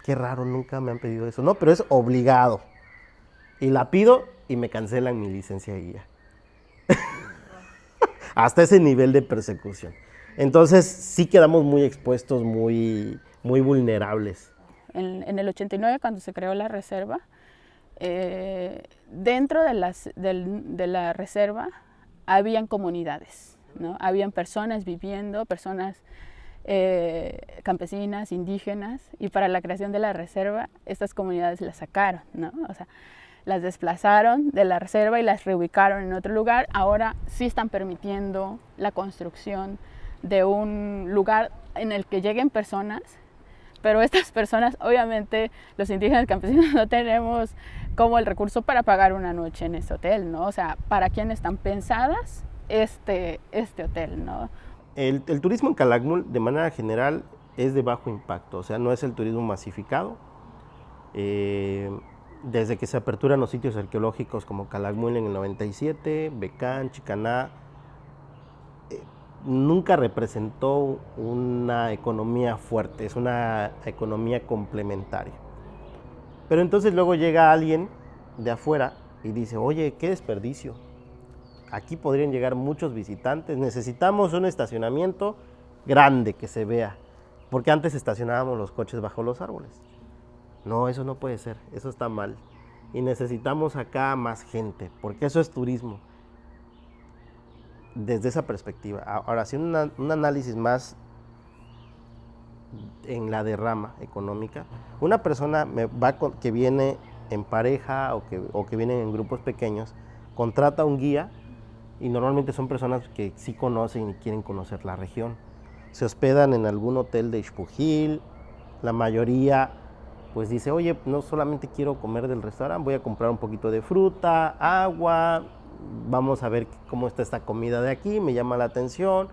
Qué raro, nunca me han pedido eso. No, pero es obligado. Y la pido y me cancelan mi licencia de guía. Hasta ese nivel de persecución. Entonces sí quedamos muy expuestos, muy vulnerables. En el 89, cuando se creó la reserva, dentro de la reserva habían comunidades, ¿no? Habían personas viviendo, personas campesinas, indígenas, y para la creación de la reserva, estas comunidades las sacaron, ¿no? O sea, las desplazaron de la reserva y las reubicaron en otro lugar. Ahora sí están permitiendo la construcción de un lugar en el que lleguen personas, pero estas personas, obviamente, los indígenas campesinos no tenemos como el recurso para pagar una noche en este hotel, ¿no? O sea, ¿para quién están pensadas este hotel, ¿no? El turismo en Calakmul, de manera general, es de bajo impacto, o sea, no es el turismo masificado. Desde que se aperturan los sitios arqueológicos como Calakmul en el 97, Becán, Chicaná, nunca representó una economía fuerte, es una economía complementaria. Pero entonces luego llega alguien de afuera y dice, oye, qué desperdicio. Aquí podrían llegar muchos visitantes, necesitamos un estacionamiento grande que se vea, porque antes estacionábamos los coches bajo los árboles. No, eso no puede ser, eso está mal. Y necesitamos acá más gente, porque eso es turismo. Desde esa perspectiva. Ahora, haciendo un análisis más en la derrama económica, una persona que viene en pareja o que vienen en grupos pequeños, contrata un guía y normalmente son personas que sí conocen y quieren conocer la región. Se hospedan en algún hotel de Xpujil, la mayoría pues dice, oye, no solamente quiero comer del restaurante, voy a comprar un poquito de fruta, agua, vamos a ver cómo está esta comida de aquí, me llama la atención,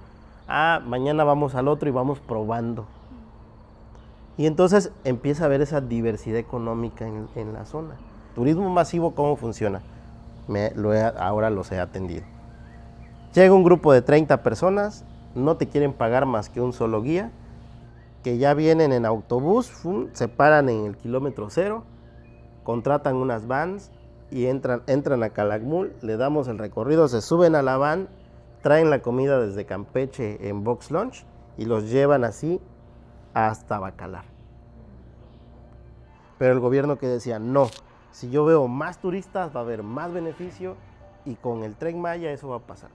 mañana vamos al otro y vamos probando. Y entonces empieza a haber esa diversidad económica en la zona. Turismo masivo, ¿cómo funciona? Ahora los he atendido. Llega un grupo de 30 personas, no te quieren pagar más que un solo guía, que ya vienen en autobús, se paran en el kilómetro 0, contratan unas vans y entran a Calakmul, le damos el recorrido, se suben a la van, traen la comida desde Campeche en Box Lunch y los llevan así hasta Bacalar. Pero el gobierno que decía, no, si yo veo más turistas va a haber más beneficio y con el Tren Maya eso va a pasar.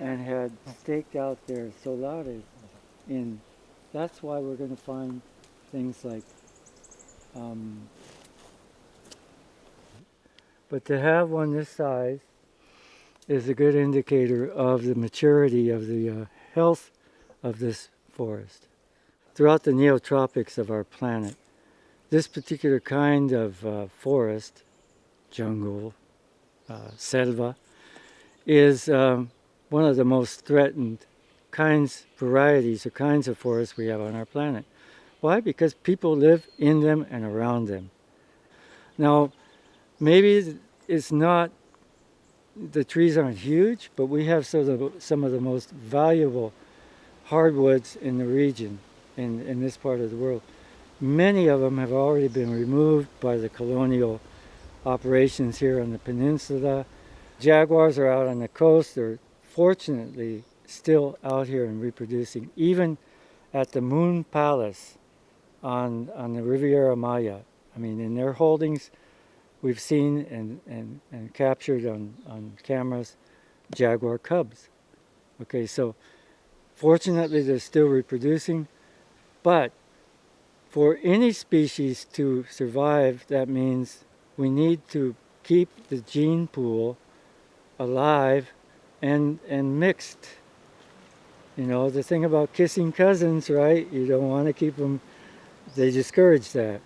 and had staked out their solares in. That's why we're going to find things like, but to have one this size is a good indicator of the maturity of the health of this forest. Throughout the neotropics of our planet, this particular kind of forest, jungle, selva, is one of the most threatened varieties or kinds of forests we have on our planet. Why? Because people live in them and around them. Now, maybe it's not, the trees aren't huge, but we have some of the most valuable hardwoods in the region, in this part of the world. Many of them have already been removed by the colonial operations here on the peninsula. Jaguars are out on the coast. They're fortunately still out here and reproducing, even at the Moon Palace on the Riviera Maya. I mean, in their holdings, we've seen and captured on cameras jaguar cubs. Okay, so fortunately they're still reproducing, but for any species to survive, that means we need to keep the gene pool alive and mixed. You know, the thing about kissing cousins, right? You don't want to keep them, they discourage that.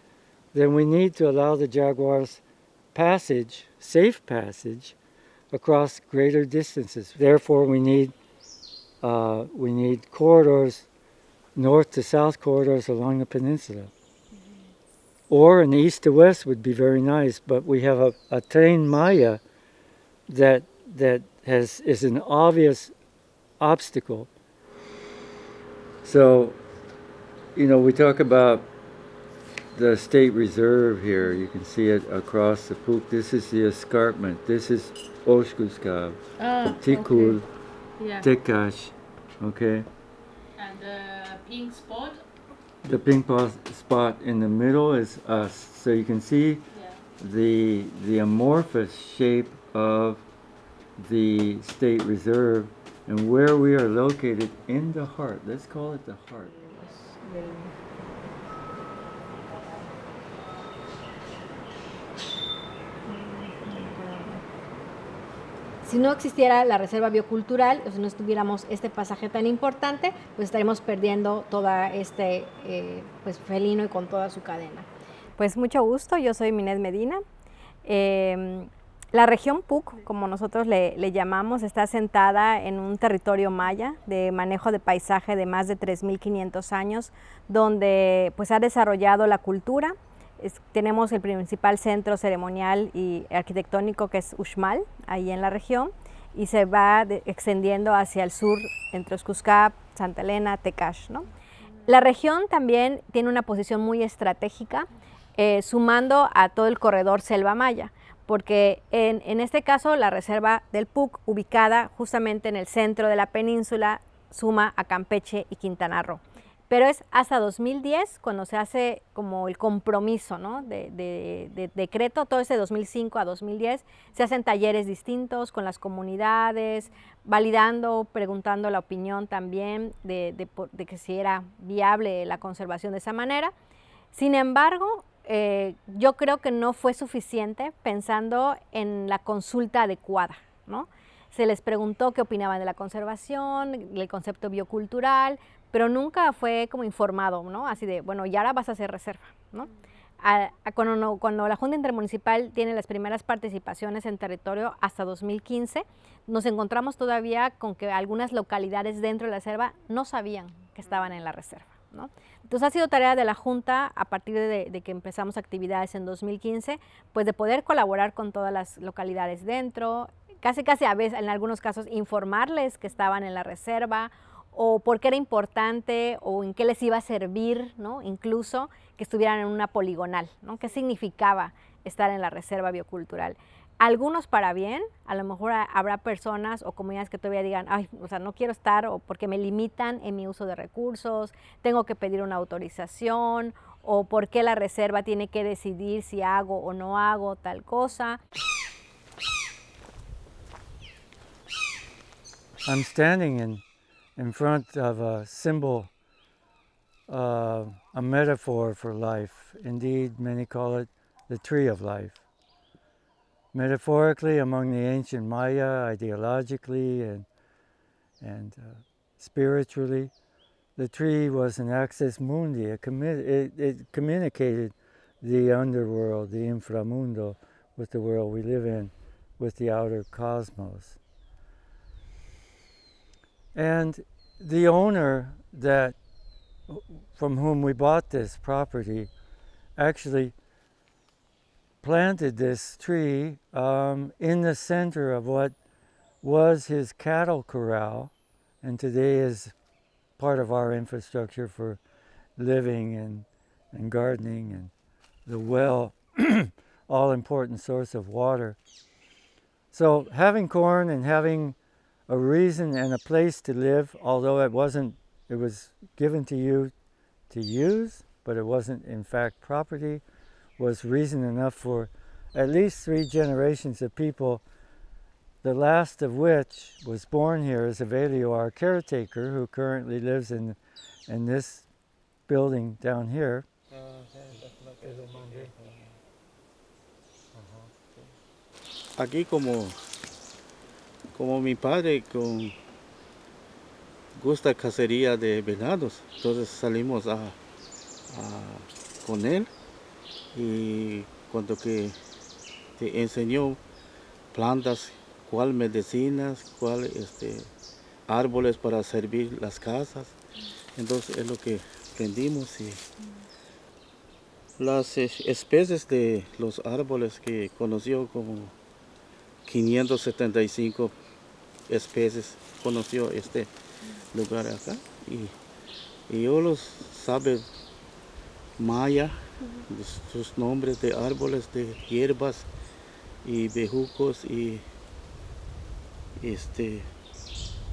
Then we need to allow the jaguars passage, safe passage, across greater distances. Therefore, we need corridors, north to south corridors along the peninsula. Or an east to west would be very nice, but we have a Tren Maya that is an obvious obstacle. So, you know, we talk about the state reserve here. You can see it across the Puk. This is the escarpment. This is Oshkuskab, Tikul, okay. Yeah. Tekash, okay? And the pink spot? The pink spot in the middle is us. So you can see the amorphous shape of the state reserve and where we are located in the heart. Let's call it the heart. Si no existiera la reserva biocultural, o si no estuviéramos este pasaje tan importante, pues estaríamos perdiendo toda pues felino y con toda su cadena. Pues mucho gusto, yo soy Minette Medina. La región Puk, como nosotros le llamamos, está asentada en un territorio maya de manejo de paisaje de más de 3.500 años, donde pues ha desarrollado la cultura. Tenemos el principal centro ceremonial y arquitectónico, que es Uxmal, ahí en la región, y se va extendiendo hacia el sur, entre Oshkuskab, Santa Elena, Tekash, ¿no? La región también tiene una posición muy estratégica, sumando a todo el corredor selva maya, porque en este caso la reserva del Puk, ubicada justamente en el centro de la península, suma a Campeche y Quintana Roo. Pero es hasta 2010 cuando se hace como el compromiso, ¿no? de decreto. Todo ese 2005 a 2010 se hacen talleres distintos con las comunidades, validando, preguntando la opinión también de que si era viable la conservación de esa manera. Sin embargo, yo creo que no fue suficiente pensando en la consulta adecuada, ¿no? Se les preguntó qué opinaban de la conservación, el concepto biocultural, pero nunca fue como informado, ¿no? Así de, bueno, y ahora vas a hacer reserva, ¿no? Cuando la Junta Intermunicipal tiene las primeras participaciones en territorio hasta 2015, nos encontramos todavía con que algunas localidades dentro de la reserva no sabían que estaban en la reserva, ¿no? Entonces ha sido tarea de la Junta, a partir de que empezamos actividades en 2015, pues de poder colaborar con todas las localidades dentro, casi a veces, en algunos casos, informarles que estaban en la reserva, o por qué era importante, o en qué les iba a servir, ¿no? Incluso que estuvieran en una poligonal, ¿no? ¿Qué significaba estar en la reserva biocultural? Algunos para bien, a lo mejor habrá personas o comunidades que todavía digan, ay, o sea, no quiero estar, o porque me limitan en mi uso de recursos, tengo que pedir una autorización, o por qué la reserva tiene que decidir si hago o no hago tal cosa. I'm standing in front of a symbol, a metaphor for life. Indeed, many call it the tree of life. Metaphorically, among the ancient Maya, ideologically and spiritually, the tree was an axis mundi. It communicated the underworld, the inframundo, with the world we live in, with the outer cosmos. And the owner from whom we bought this property actually planted this tree in the center of what was his cattle corral, and today is part of our infrastructure for living and gardening, and the well, all-important source of water. So having corn and having a reason and a place to live, although it was given to you to use, but it wasn't in fact property, was reason enough for at least 3 generations of people, the last of which was born here as Evelio, our caretaker, who currently lives in this building down here. Aquí como mi padre gusta cacería de venados, entonces salimos con él, y cuando que te enseñó plantas, cuál medicinas, cuál árboles para servir las casas, entonces es lo que aprendimos. Y las especies de los árboles que conoció, como 575 especies conoció este lugar acá, y yo los sabe maya, sus nombres de árboles, de hierbas y bejucos, y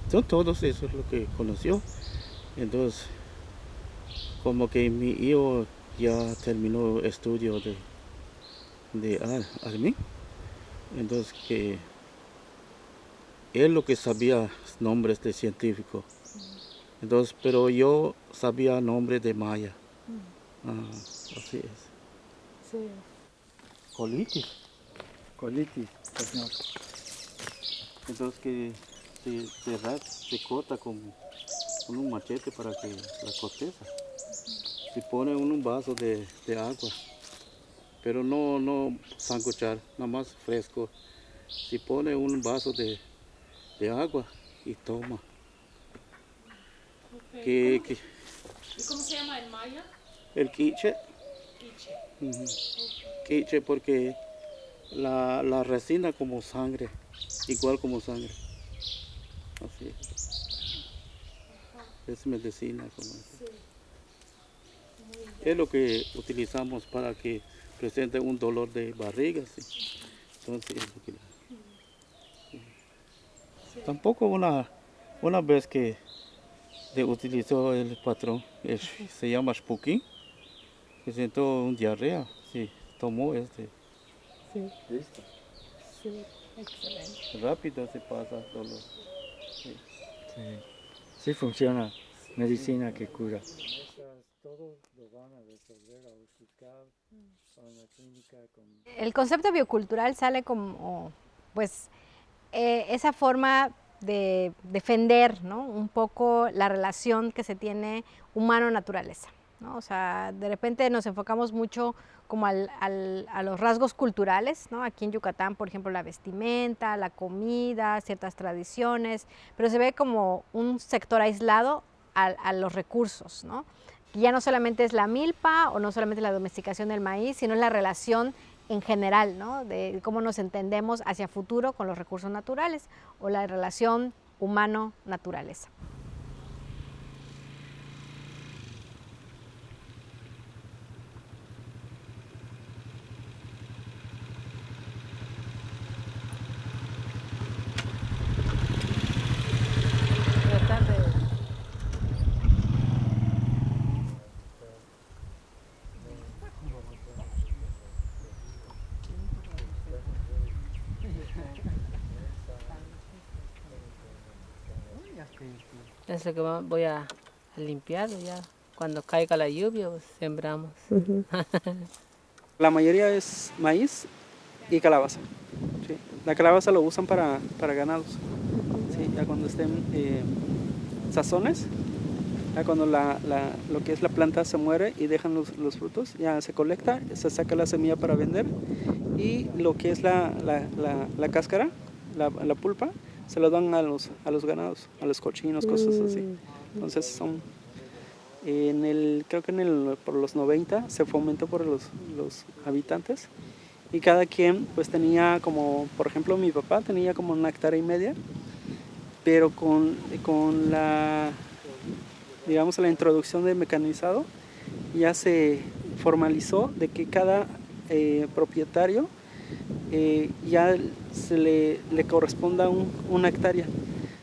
son todos eso es lo que conoció. Entonces, como que mi hijo ya terminó estudio de army, entonces que él lo que sabía nombres de científicos, entonces, pero yo sabía nombres de maya. Así es. Sí. Colitis. Entonces que se corta con un machete para que la corteza. Se pone en un vaso de agua, pero no sancochar, nada más fresco. Se pone un vaso de agua y toma. Okay. ¿Y cómo se llama en maya? El quiche. Quiche porque la resina como sangre, igual como sangre. Así es. Es medicina como eso. Es lo que utilizamos para que presente un dolor de barriga. ¿Sí? Entonces, es lo que... Tampoco una vez que utilizó el patrón, se llama Spuki, que sentó un diarrea, sí, tomó Sí, listo. Sí, excelente. Rápido se pasa dolor. Sí. Sí funciona, medicina que cura. Todos lo van a resolver a buscar en la clínica. El concepto biocultural sale como, pues, esa forma de defender, ¿no?, un poco la relación que se tiene humano-naturaleza, ¿no? O sea, de repente nos enfocamos mucho como a los rasgos culturales, ¿no? Aquí en Yucatán, por ejemplo, la vestimenta, la comida, ciertas tradiciones, pero se ve como un sector aislado a los recursos, ¿no? Y ya no solamente es la milpa o no solamente la domesticación del maíz, sino es la relación en general, ¿no?, de cómo nos entendemos hacia futuro con los recursos naturales o la relación humano-naturaleza. Es lo que voy a limpiar ya. Cuando caiga la lluvia, pues, sembramos. La mayoría es maíz y calabaza. Sí. La calabaza lo usan para ganados. Sí, ya cuando estén sazones, ya cuando lo que es la planta se muere y dejan los frutos, ya se colecta, se saca la semilla para vender y lo que es la cáscara, la pulpa, se lo dan a los ganados, a los cochinos, cosas así. Entonces son, creo que por los 90 se fomentó por los habitantes y cada quien pues tenía como, por ejemplo mi papá tenía como 1,5 hectáreas, pero con la, digamos, la introducción del mecanizado ya se formalizó de que cada propietario ya se le corresponda 1 hectárea.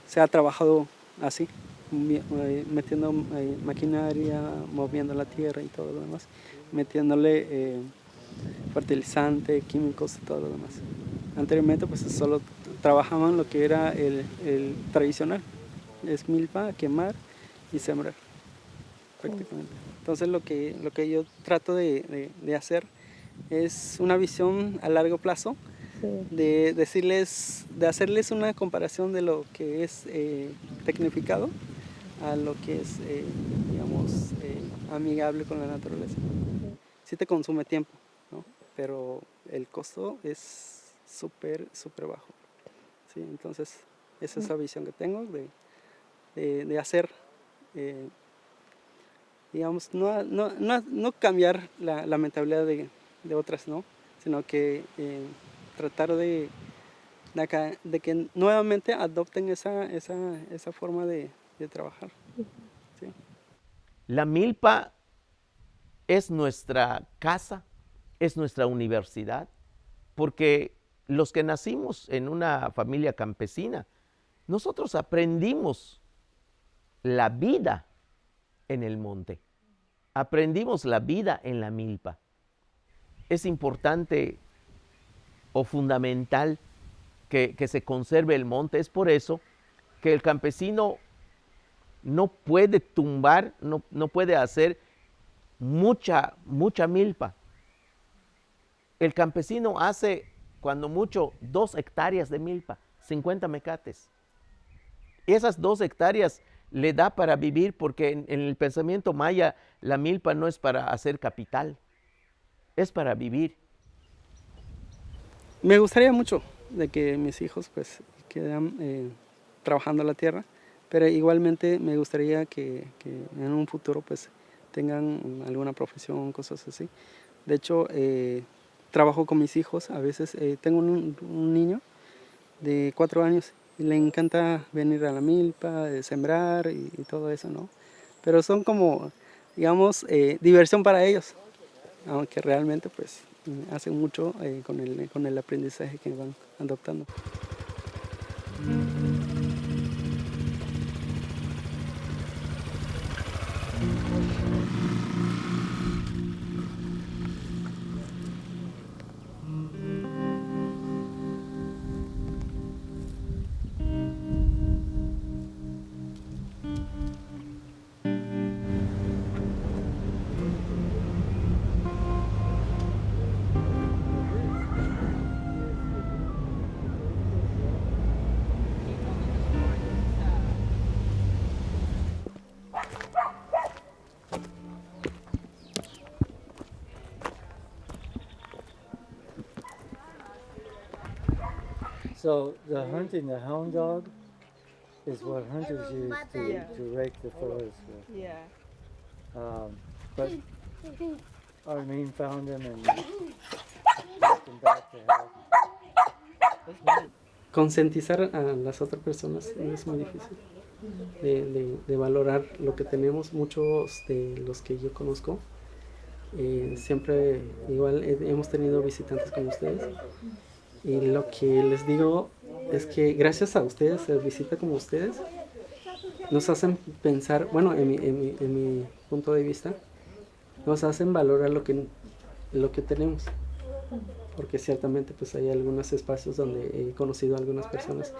Se ha trabajado así, metiendo maquinaria, moviendo la tierra y todo lo demás, metiéndole fertilizante, químicos y todo lo demás. Anteriormente pues solo trabajaban lo que era el tradicional, es milpa, quemar y sembrar prácticamente. Entonces lo que yo trato de hacer es una visión a largo plazo, de hacerles una comparación de lo que es tecnificado a lo que es, digamos, amigable con la naturaleza. Sí te consume tiempo, ¿no? Pero el costo es súper bajo. Sí, entonces esa es la visión que tengo de hacer, digamos, no cambiar la mentalidad de otras, ¿no? Sino que tratar de que nuevamente adopten esa forma de trabajar. ¿Sí? La milpa es nuestra casa, es nuestra universidad, porque los que nacimos en una familia campesina, nosotros aprendimos la vida en el monte, aprendimos la vida en la milpa. Es importante o fundamental que se conserve el monte. Es por eso que el campesino no puede tumbar, no puede hacer mucha milpa. El campesino hace cuando mucho 2 hectáreas de milpa, 50 mecates. Esas 2 hectáreas le da para vivir, porque en el pensamiento maya la milpa no es para hacer capital, es para vivir. Me gustaría mucho de que mis hijos pues quedan trabajando la tierra, pero igualmente me gustaría que en un futuro pues tengan alguna profesión, cosas así. De hecho, trabajo con mis hijos, a veces tengo un niño de 4 años y le encanta venir a la milpa, sembrar y todo eso, ¿no? Pero son como, digamos, diversión para ellos, aunque realmente pues hacen mucho con el aprendizaje que van adoptando. So the hunting the hound dog is what hunters use to rake the forest with. Yeah. But Armin found him and brought him back to health. Concientizar a las otras personas es muy difícil de valorar lo que tenemos. Muchos de los que yo conozco siempre igual hemos tenido visitantes como ustedes, y lo que les digo es que gracias a ustedes, a visita como ustedes, nos hacen pensar, bueno, en mi punto de vista, nos hacen valorar lo que tenemos, porque ciertamente pues hay algunos espacios donde he conocido a algunas personas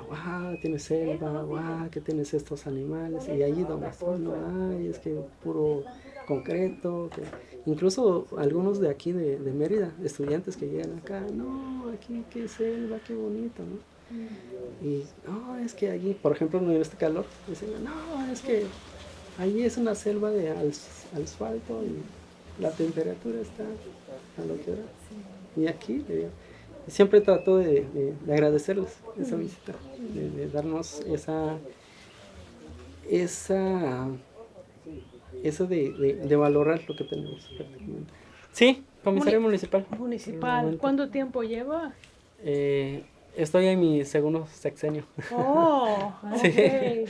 wow, tienes selva, wow, que tienes estos animales, y allí donde estoy, no, ay, es que puro concreto, incluso algunos de aquí de Mérida, estudiantes que llegan acá, no, aquí qué selva, qué bonito, ¿no? Y no, es que allí, por ejemplo, en este calor, dicen, no, es que allí es una selva de asfalto y la temperatura está a lo que da. Y aquí siempre trato de agradecerles esa visita, de darnos eso de valorar lo que tenemos prácticamente. Sí, comisario municipal. Municipal. ¿Cuánto tiempo lleva? Estoy en mi segundo sexenio. Oh, sí. Okay.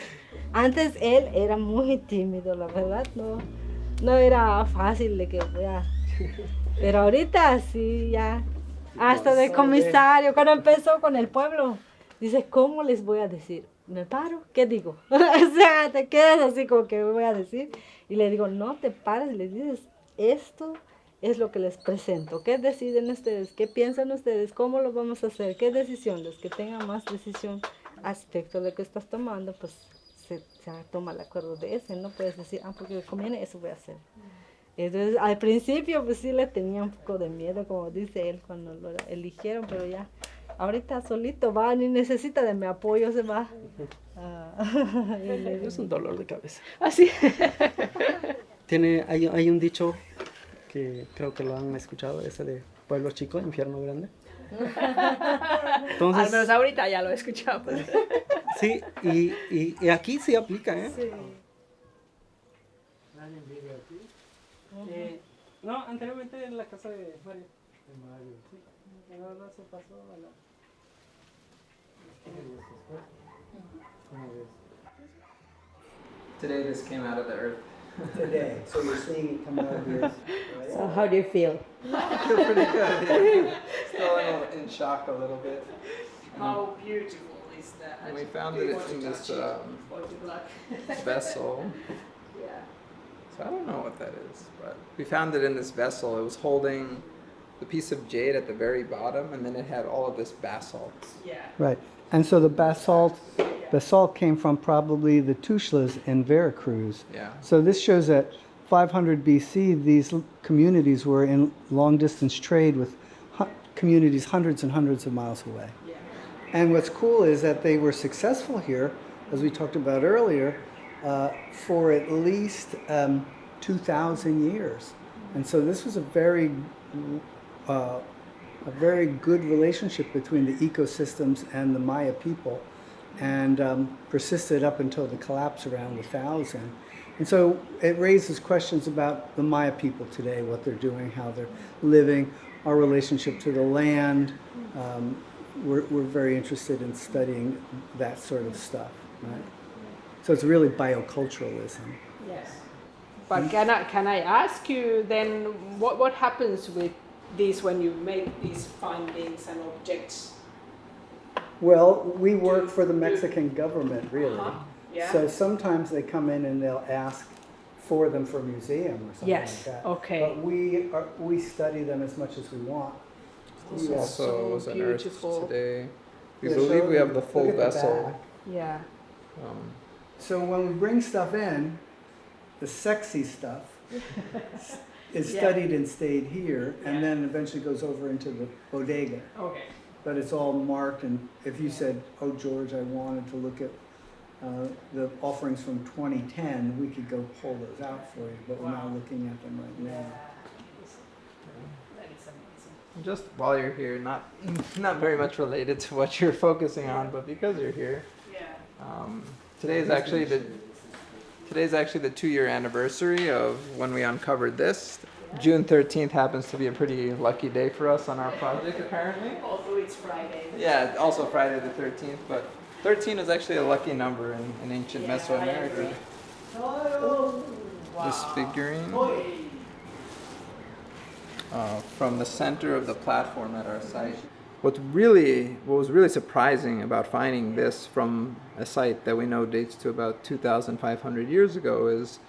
Antes él era muy tímido, la verdad, no era fácil de que vea. Pero ahorita sí, ya. Hasta de comisario, cuando empezó con el pueblo, dice, ¿cómo les voy a decir? ¿Me paro? ¿Qué digo? O sea, te quedas así como que voy a decir. Y le digo, no te pares, le dices, esto es lo que les presento. ¿Qué deciden ustedes? ¿Qué piensan ustedes? ¿Cómo lo vamos a hacer? ¿Qué decisión? Los que tengan más decisión aspecto de lo que estás tomando, pues se toma el acuerdo de ese. No puedes decir, porque me conviene, eso voy a hacer. Entonces, al principio, pues sí le tenía un poco de miedo, como dice él, cuando lo eligieron, pero ya, ahorita solito va, ni necesita de mi apoyo, se va. Es un dolor de cabeza. Así. Hay un dicho que creo que lo han escuchado, ese de pueblo chico, infierno grande. Entonces, al menos ahorita ya lo he escuchado. Pues. Sí, y aquí sí aplica, ¿eh? Sí. ¿Nadie vive aquí? No, anteriormente en la casa de Mario. De Mario, sí. Y ahora se pasó a la... Today this came out of the earth. Today, so you're seeing it come out of here. Right? So how do you feel? I feel pretty good. Yeah. Still in shock a little bit. How beautiful is that? And we found it in this vessel. Yeah. So I don't know what that is, but we found it in this vessel. It was holding the piece of jade at the very bottom, and then it had all of this basalt. Yeah. Right. And so the basalt came from probably the Tuxtlas in Veracruz. Yeah. So this shows that 500 BC, these communities were in long-distance trade with communities hundreds and hundreds of miles away. Yeah. And what's cool is that they were successful here, as we talked about earlier, for at least 2,000 years. And so this was a very good relationship between the ecosystems and the Maya people, and persisted up until the collapse around 1000. And so it raises questions about the Maya people today, what they're doing, how they're living, our relationship to the land. We're very interested in studying that sort of stuff, right? So it's really bioculturalism. Yes. But can I ask you then, what happens with this when you make these findings and objects? Well, we work for the Mexican government, really. Yeah. So sometimes they come in and they'll ask for them for a museum or something Yes. like that. Okay. But we study them as much as we want. This Yeah. also was unearthed beautiful. today. We Yeah, believe so we have the full look at the vessel. back. Yeah. So when we bring stuff in, the sexy stuff is Yeah. studied and stayed here, and then eventually goes over into the bodega. Okay. But it's all marked, and if you said, oh, George, I wanted to look at the offerings from 2010, we could go pull those out for you, but we're not looking at them right now. That is amazing. Just while you're here, not very much related to what you're focusing on, but because you're here, today's actually the 2-year anniversary of when we uncovered this. June 13th happens to be a pretty lucky day for us on our project, apparently. Although it's Friday. Yeah, also Friday the 13th, but 13 is actually a lucky number in ancient Mesoamerica. This figurine from the center of the platform at our site. What was really surprising about finding this from a site that we know dates to about 2,500 years ago is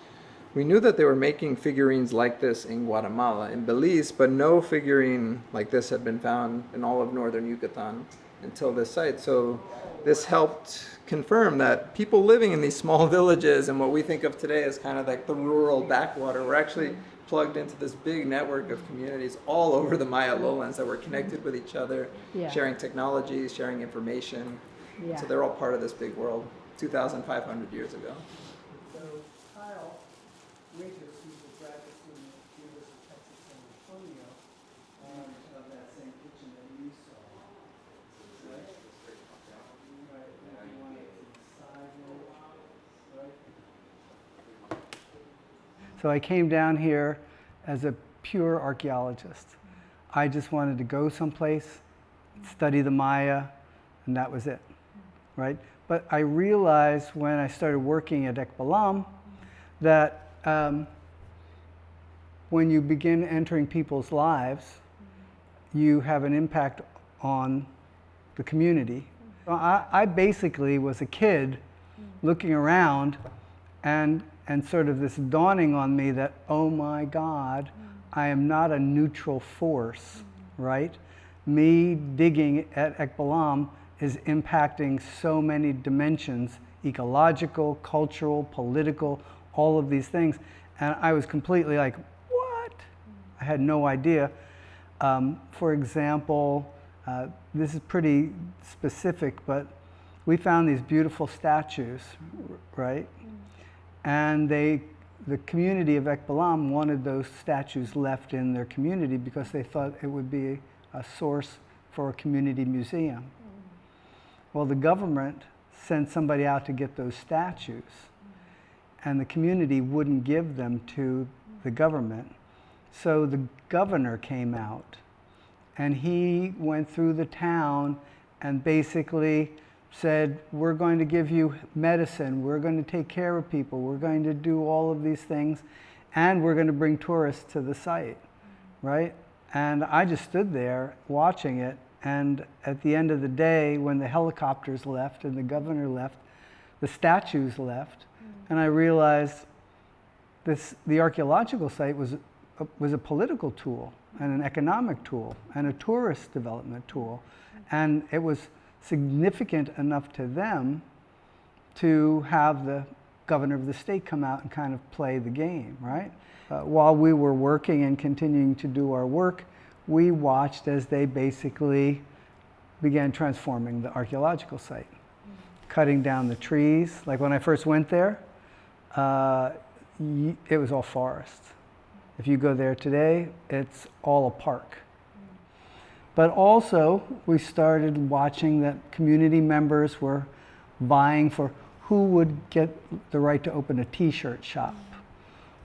we knew that they were making figurines like this in Guatemala, in Belize, but no figurine like this had been found in all of northern Yucatan until this site. So this helped confirm that people living in these small villages and what we think of today as kind of like the rural backwater were actually plugged into this big network of communities all over the Maya lowlands that were connected with each other, sharing technologies, sharing information. So they're all part of this big world 2,500 years ago. So Kyle Winters, who's a graduate student at the University of Texas San Antonio, of that same kitchen that you saw. Right? Right. If you want it to the side view, right? So I came down here as a pure archaeologist. I just wanted to go someplace, study the Maya, and that was it, right? But I realized when I started working at Ekbalam that when you begin entering people's lives, you have an impact on the community. I basically was a kid looking around and sort of this dawning on me that, oh my God, I am not a neutral force, right? Me digging at Ekbalam is impacting so many dimensions, ecological, cultural, political, all of these things. And I was completely like, what? I had no idea. For example, this is pretty specific, but we found these beautiful statues, right? And the community of Ekbalam wanted those statues left in their community because they thought it would be a source for a community museum. Well, the government sent somebody out to get those statues, and the community wouldn't give them to the government. So the governor came out, and he went through the town and basically said, we're going to give you medicine, we're going to take care of people, we're going to do all of these things, and we're going to bring tourists to the site, right? And I just stood there watching it, and at the end of the day, when the helicopters left and the governor left, the statues left, and I realized the archaeological site was a political tool, and an economic tool, and a tourist development tool, and it was significant enough to them to have the governor of the state come out and kind of play the game, right? While we were working and continuing to do our work, we watched as they basically began transforming the archaeological site, cutting down the trees. Like when I first went there, it was all forest. If you go there today, it's all a park. But also, we started watching that community members were vying for who would get the right to open a t-shirt shop,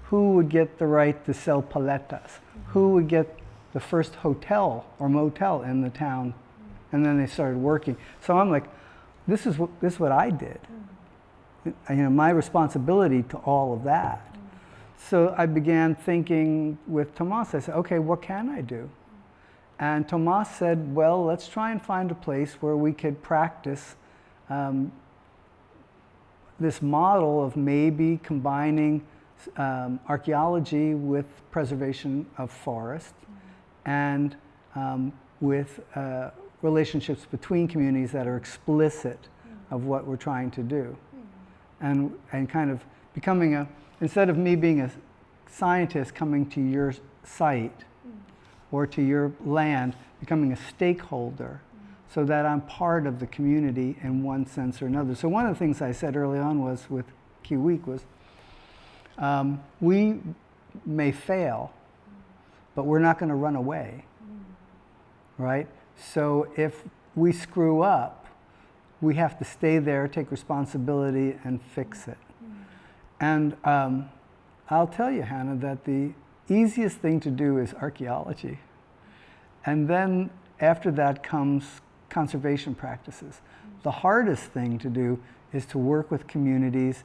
who would get the right to sell paletas, who would get the first hotel or motel in the town, and then they started working. So I'm like, this is what I did. You know, my responsibility to all of that. So I began thinking with Tomas, I said, okay, what can I do? And Tomas said, well, let's try and find a place where we could practice this model of maybe combining archaeology with preservation of forest and with relationships between communities that are explicit of what we're trying to do. And kind of becoming instead of me being a scientist coming to your site or to your land, becoming a stakeholder so that I'm part of the community in one sense or another. So one of the things I said early on was with Kiwik was, we may fail, but we're not going to run away, right? So if we screw up, we have to stay there, take responsibility, and fix it. And I'll tell you, Hannah, that the easiest thing to do is archaeology. And then after that comes conservation practices. The hardest thing to do is to work with communities,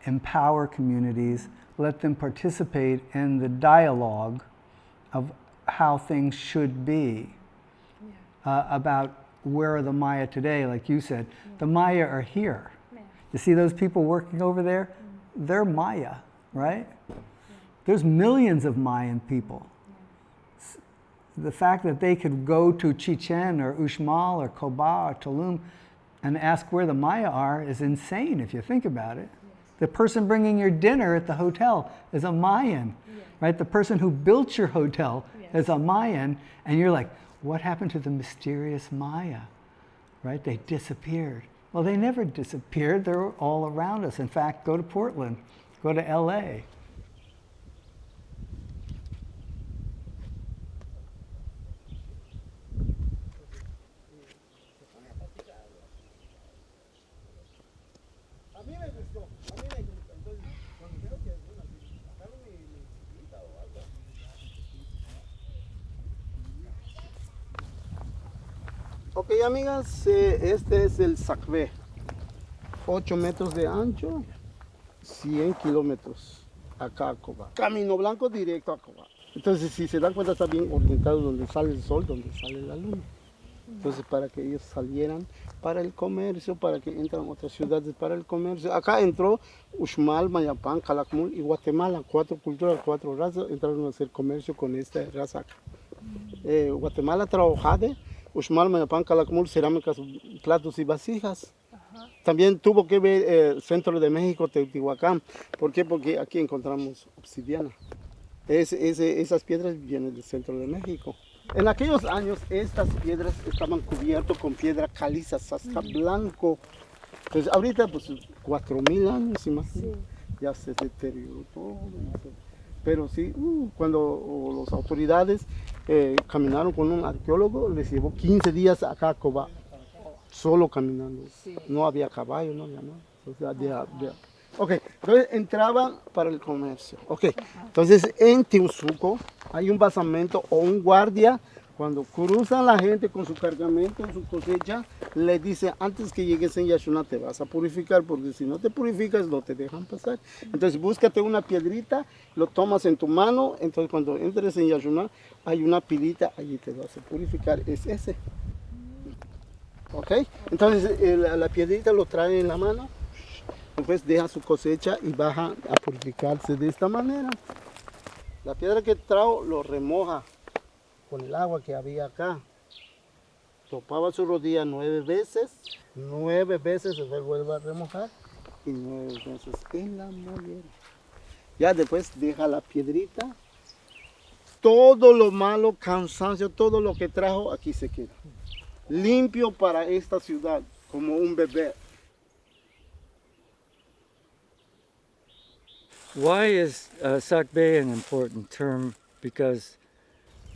empower communities, let them participate in the dialogue of how things should be, about where are the Maya today, like you said. The Maya are here. You see those people working over there? They're Maya, right? There's millions of Mayan people. The fact that they could go to Chichen or Uxmal or Coba or Tulum and ask where the Maya are is insane if you think about it. The person bringing your dinner at the hotel is a Mayan, right? The person who built your hotel is a Mayan, and you're like, what happened to the mysterious Maya, right? They disappeared. Well, they never disappeared. They're all around us. In fact, go to Portland, go to LA. Ok, amigas, este es el Sacbé, 8 metros de ancho, 100 kilómetros acá a Coba. Camino blanco directo a Coba. Entonces, si se dan cuenta, está bien orientado donde sale el sol, donde sale la luna. Entonces, para que ellos salieran para el comercio, para que entran otras ciudades para el comercio. Acá entró Uxmal, Mayapán, Calakmul y Guatemala, 4 culturas, 4 razas, entraron a hacer comercio con esta raza acá. Guatemala trabajaba. Uxmal, Mayapán, Calakmul, cerámicas, platos y vasijas. También tuvo que ver el centro de México, Teotihuacán. ¿Por qué? Porque aquí encontramos obsidiana. Esas piedras vienen del centro de México. En aquellos años estas piedras estaban cubiertas con piedra caliza, hasta blanco. Entonces ahorita pues 4.000 años y más, ya se deterioró todo. Pero sí, cuando las autoridades caminaron con un arqueólogo, les llevó 15 días acá a Coba, solo caminando. No había caballo, no había nada. O sea, Ok, entonces entraban para el comercio. Ok, entonces en Tiuzuco hay un basamento o un guardia. Cuando cruzan la gente con su cargamento, su cosecha, le dice, antes que llegues en Yaxuna te vas a purificar, porque si no te purificas no te dejan pasar. Entonces búscate una piedrita, lo tomas en tu mano, entonces cuando entres en Yaxuna hay una pilita, allí te vas a purificar, es ese. Ok, entonces la piedrita lo trae en la mano, después deja su cosecha y baja a purificarse de esta manera. La piedra que trajo lo remoja con el agua que había acá. Topaba su rodilla 9 veces, 9 veces se vuelve a remojar y 9 veces en la mollera. Ya después deja la piedrita, todo lo malo, cansancio, todo lo que trajo aquí se queda. Limpio para esta ciudad, como un bebé. Why is Sacbé an important term? Because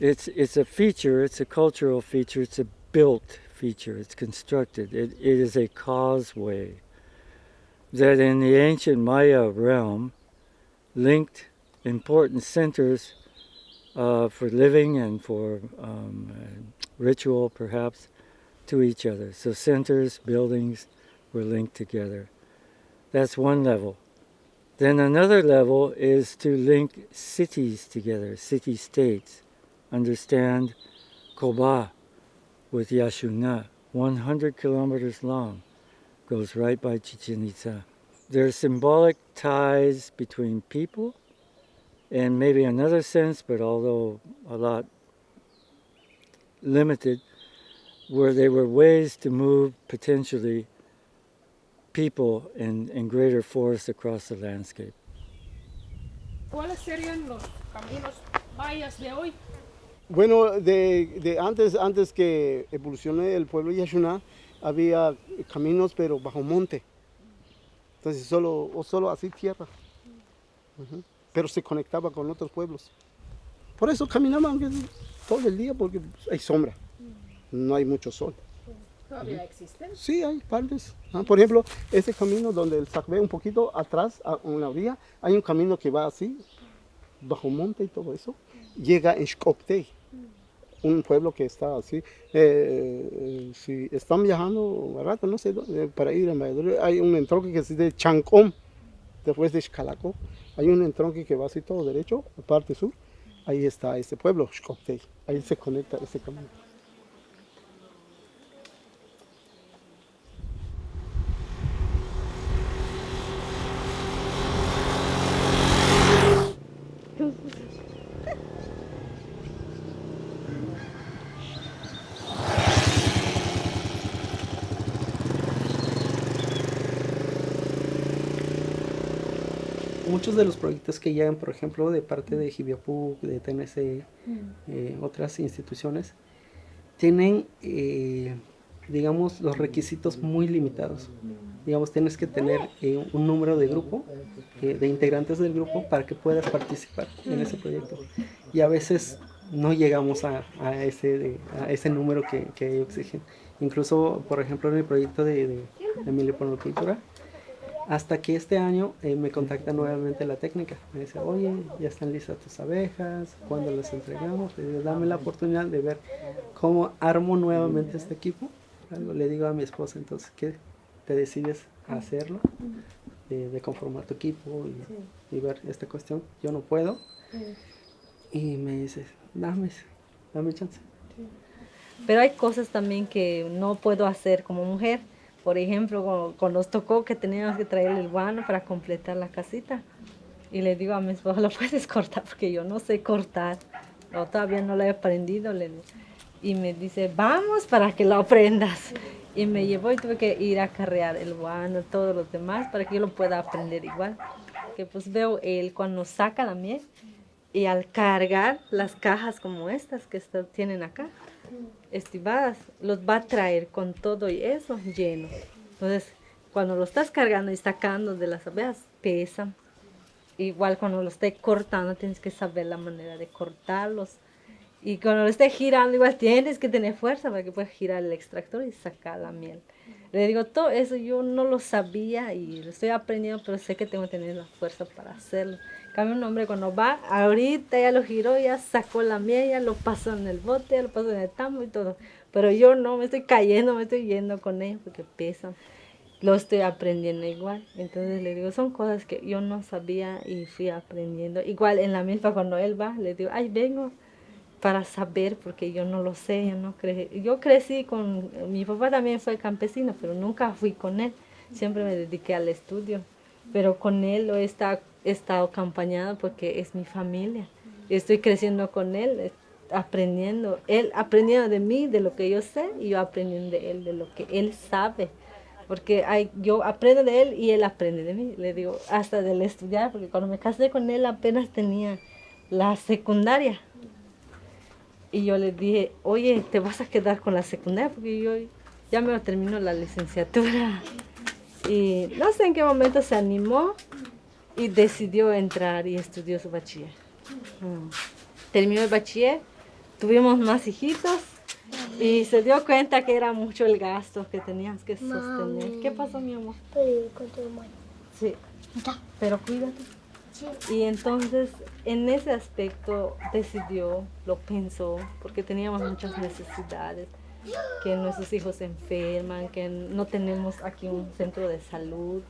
it's a feature, it's a cultural feature, it's a built feature, it's constructed. It is a causeway that in the ancient Maya realm linked important centers for living and for ritual perhaps to each other. So centers, buildings were linked together. That's one level. Then another level is to link cities together, city-states. Understand Coba with Yaxuna, 100 kilometers long, goes right by Chichen Itza. There are symbolic ties between people and maybe another sense, but although a lot limited, where they were ways to move potentially people in greater force across the landscape. ¿Cuáles serían los caminos mayas de hoy? Bueno, de antes que evolucione el pueblo Yaxuna, había caminos pero bajo monte. Entonces solo así tierra. Pero se conectaba con otros pueblos. Por eso caminaban todo el día porque hay sombra. No hay mucho sol. ¿Todavía existen? Sí, hay partes. Por ejemplo, ese camino donde el Sacbé un poquito atrás, a una orilla, hay un camino que va así, bajo monte y todo eso. Llega en Xcoctey, un pueblo que está así. Si están viajando a rato, no sé, para ir a Valladolid, hay un entronque que es de Chancón, después de Xcalacó. Hay un entronque que va así todo derecho, la parte sur. Ahí está ese pueblo, Xcoctey. Ahí se conecta ese camino. muchos de los proyectos que llegan, por ejemplo, de parte de Jibiapuk, de TNC, otras instituciones, tienen, digamos, los requisitos muy limitados. Digamos, tienes que tener un número de grupo, de integrantes del grupo, para que puedas participar en ese proyecto. Y a veces no llegamos a ese número que ellos exigen. Incluso, por ejemplo, en el proyecto de meliponicultura, hasta que este año me contacta nuevamente la técnica. Me dice, oye, ya están listas tus abejas, ¿cuándo las entregamos? Le digo, dame la oportunidad de ver cómo armo nuevamente este equipo. Le digo a mi esposa, entonces, ¿qué te decides a hacerlo? De conformar tu equipo y ver esta cuestión. Yo no puedo. Y me dice, dame chance. Pero hay cosas también que no puedo hacer como mujer. Por ejemplo, cuando nos tocó que teníamos que traer el guano para completar la casita. Y le digo a mi esposo, ¿lo puedes cortar? Porque yo no sé cortar. No, todavía no lo he aprendido. Y me dice, vamos para que lo aprendas. Y me llevó y tuve que ir a carrear el guano, todos los demás, para que yo lo pueda aprender igual. Que pues veo él cuando saca la miel y al cargar las cajas como estas que tienen acá, estivadas, los va a traer con todo y eso lleno. Entonces, cuando lo estás cargando y sacando de las abejas, pesan. Igual cuando lo estés cortando, tienes que saber la manera de cortarlos. Y cuando lo estés girando, igual tienes que tener fuerza para que puedas girar el extractor y sacar la miel. Le digo, todo eso yo no lo sabía y lo estoy aprendiendo, pero sé que tengo que tener la fuerza para hacerlo. En cambio, un hombre cuando va, ahorita ya lo giró, ya sacó la miel, ya lo pasó en el bote, ya lo pasó en el tambo y todo. Pero yo no, me estoy cayendo, me estoy yendo con ellos porque pesan. Lo estoy aprendiendo igual. Entonces le digo, son cosas que yo no sabía y fui aprendiendo. Igual en la milpa cuando él va, le digo, ay, vengo para saber porque yo no lo sé, yo crecí con, mi papá también fue campesino, pero nunca fui con él. Siempre me dediqué al estudio. Pero con él lo he estado acompañado porque es mi familia. Estoy creciendo con él, aprendiendo. Él aprendiendo de mí, de lo que yo sé, y yo aprendiendo de él, de lo que él sabe. Porque yo aprendo de él y él aprende de mí. Le digo, hasta del estudiar, porque cuando me casé con él apenas tenía la secundaria. Y yo le dije, oye, ¿te vas a quedar con la secundaria? Porque yo ya me termino la licenciatura. Y no sé en qué momento se animó y decidió entrar y estudió su bachiller. Terminó el bachiller, tuvimos más hijitos y se dio cuenta que era mucho el gasto que teníamos que sostener. Mami. ¿Qué pasó, mi amor? Sí, pero cuídate. Sí. Y entonces en ese aspecto decidió, lo pensó, porque teníamos muchas necesidades. Que nuestros hijos se enferman, que no tenemos aquí un centro de salud,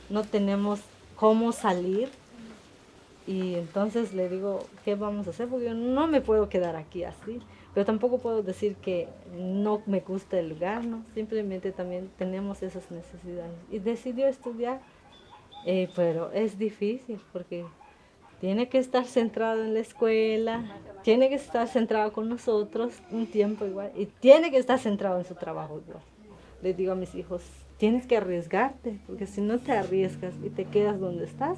no tenemos cómo salir. Y entonces le digo, ¿qué vamos a hacer? Porque yo no me puedo quedar aquí así, pero tampoco puedo decir que no me gusta el lugar, ¿no? Simplemente también tenemos esas necesidades. Y decidió estudiar, pero es difícil porque tiene que estar centrado en la escuela, tiene que estar centrado con nosotros un tiempo igual y tiene que estar centrado en su trabajo igual. Les digo a mis hijos, tienes que arriesgarte, porque si no te arriesgas y te quedas donde estás,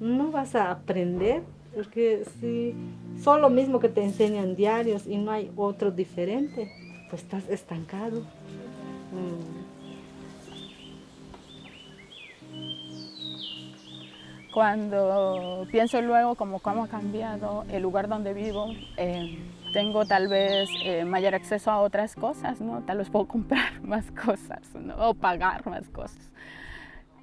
no vas a aprender, porque si son lo mismo que te enseñan diarios y no hay otro diferente, pues estás estancado. Cuando pienso luego como cómo ha cambiado el lugar donde vivo, tengo tal vez mayor acceso a otras cosas, ¿no? Tal vez puedo comprar más cosas, ¿no? O pagar más cosas.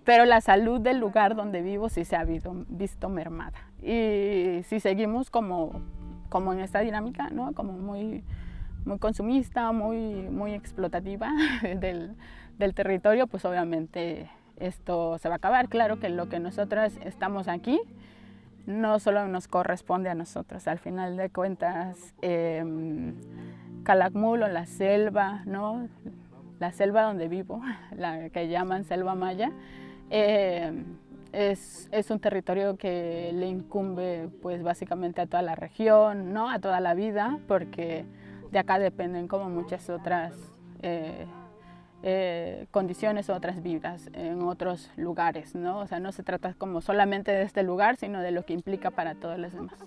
Pero la salud del lugar donde vivo sí se ha visto mermada. Y si seguimos como en esta dinámica, ¿no? Como muy consumista, muy explotativa del territorio, pues obviamente esto se va a acabar. Claro que lo que nosotras estamos aquí no solo nos corresponde a nosotros. Al final de cuentas, Calakmul o la selva, ¿no? La selva donde vivo, la que llaman selva maya, es un territorio que le incumbe pues básicamente a toda la región, ¿no? A toda la vida, porque de acá dependen como muchas otras condiciones, otras vidas en otros lugares, ¿no? O sea, no se trata como solamente de este lugar, sino de lo que implica para todos los demás.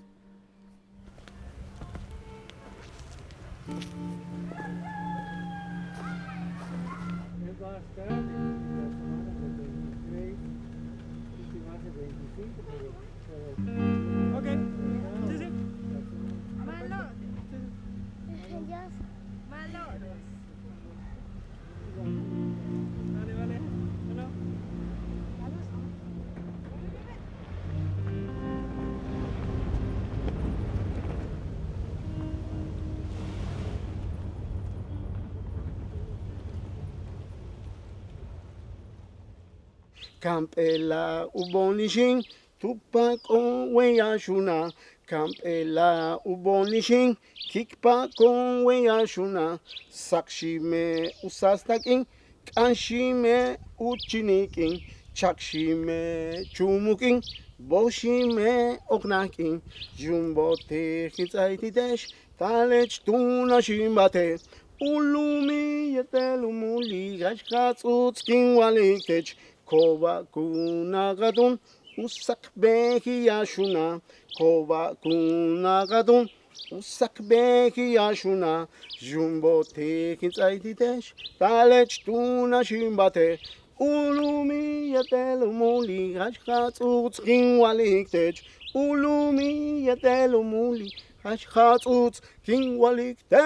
Campela ubonishin, tupak on weyashuna. Campela ubonishin, kikpak on weyashuna. Sakshime usastakin, kanshime uchinikin. Chakshime chumukin, boshime oknakin. Jumbote hitzaitidesh, talech tunashimbate. Ulumi yetelumuli, gashkatsutskin waliktech. Kova kunagadun, usak behi yashuna. Kova kunagadun, usak behi yashuna. Jumbo tekin zaitidesh, talech tuna shimbate. Ulumi yetelumuli, hashkatzutkin waliktech. Ulumi yetelumuli, hashkatzutkin waliktech.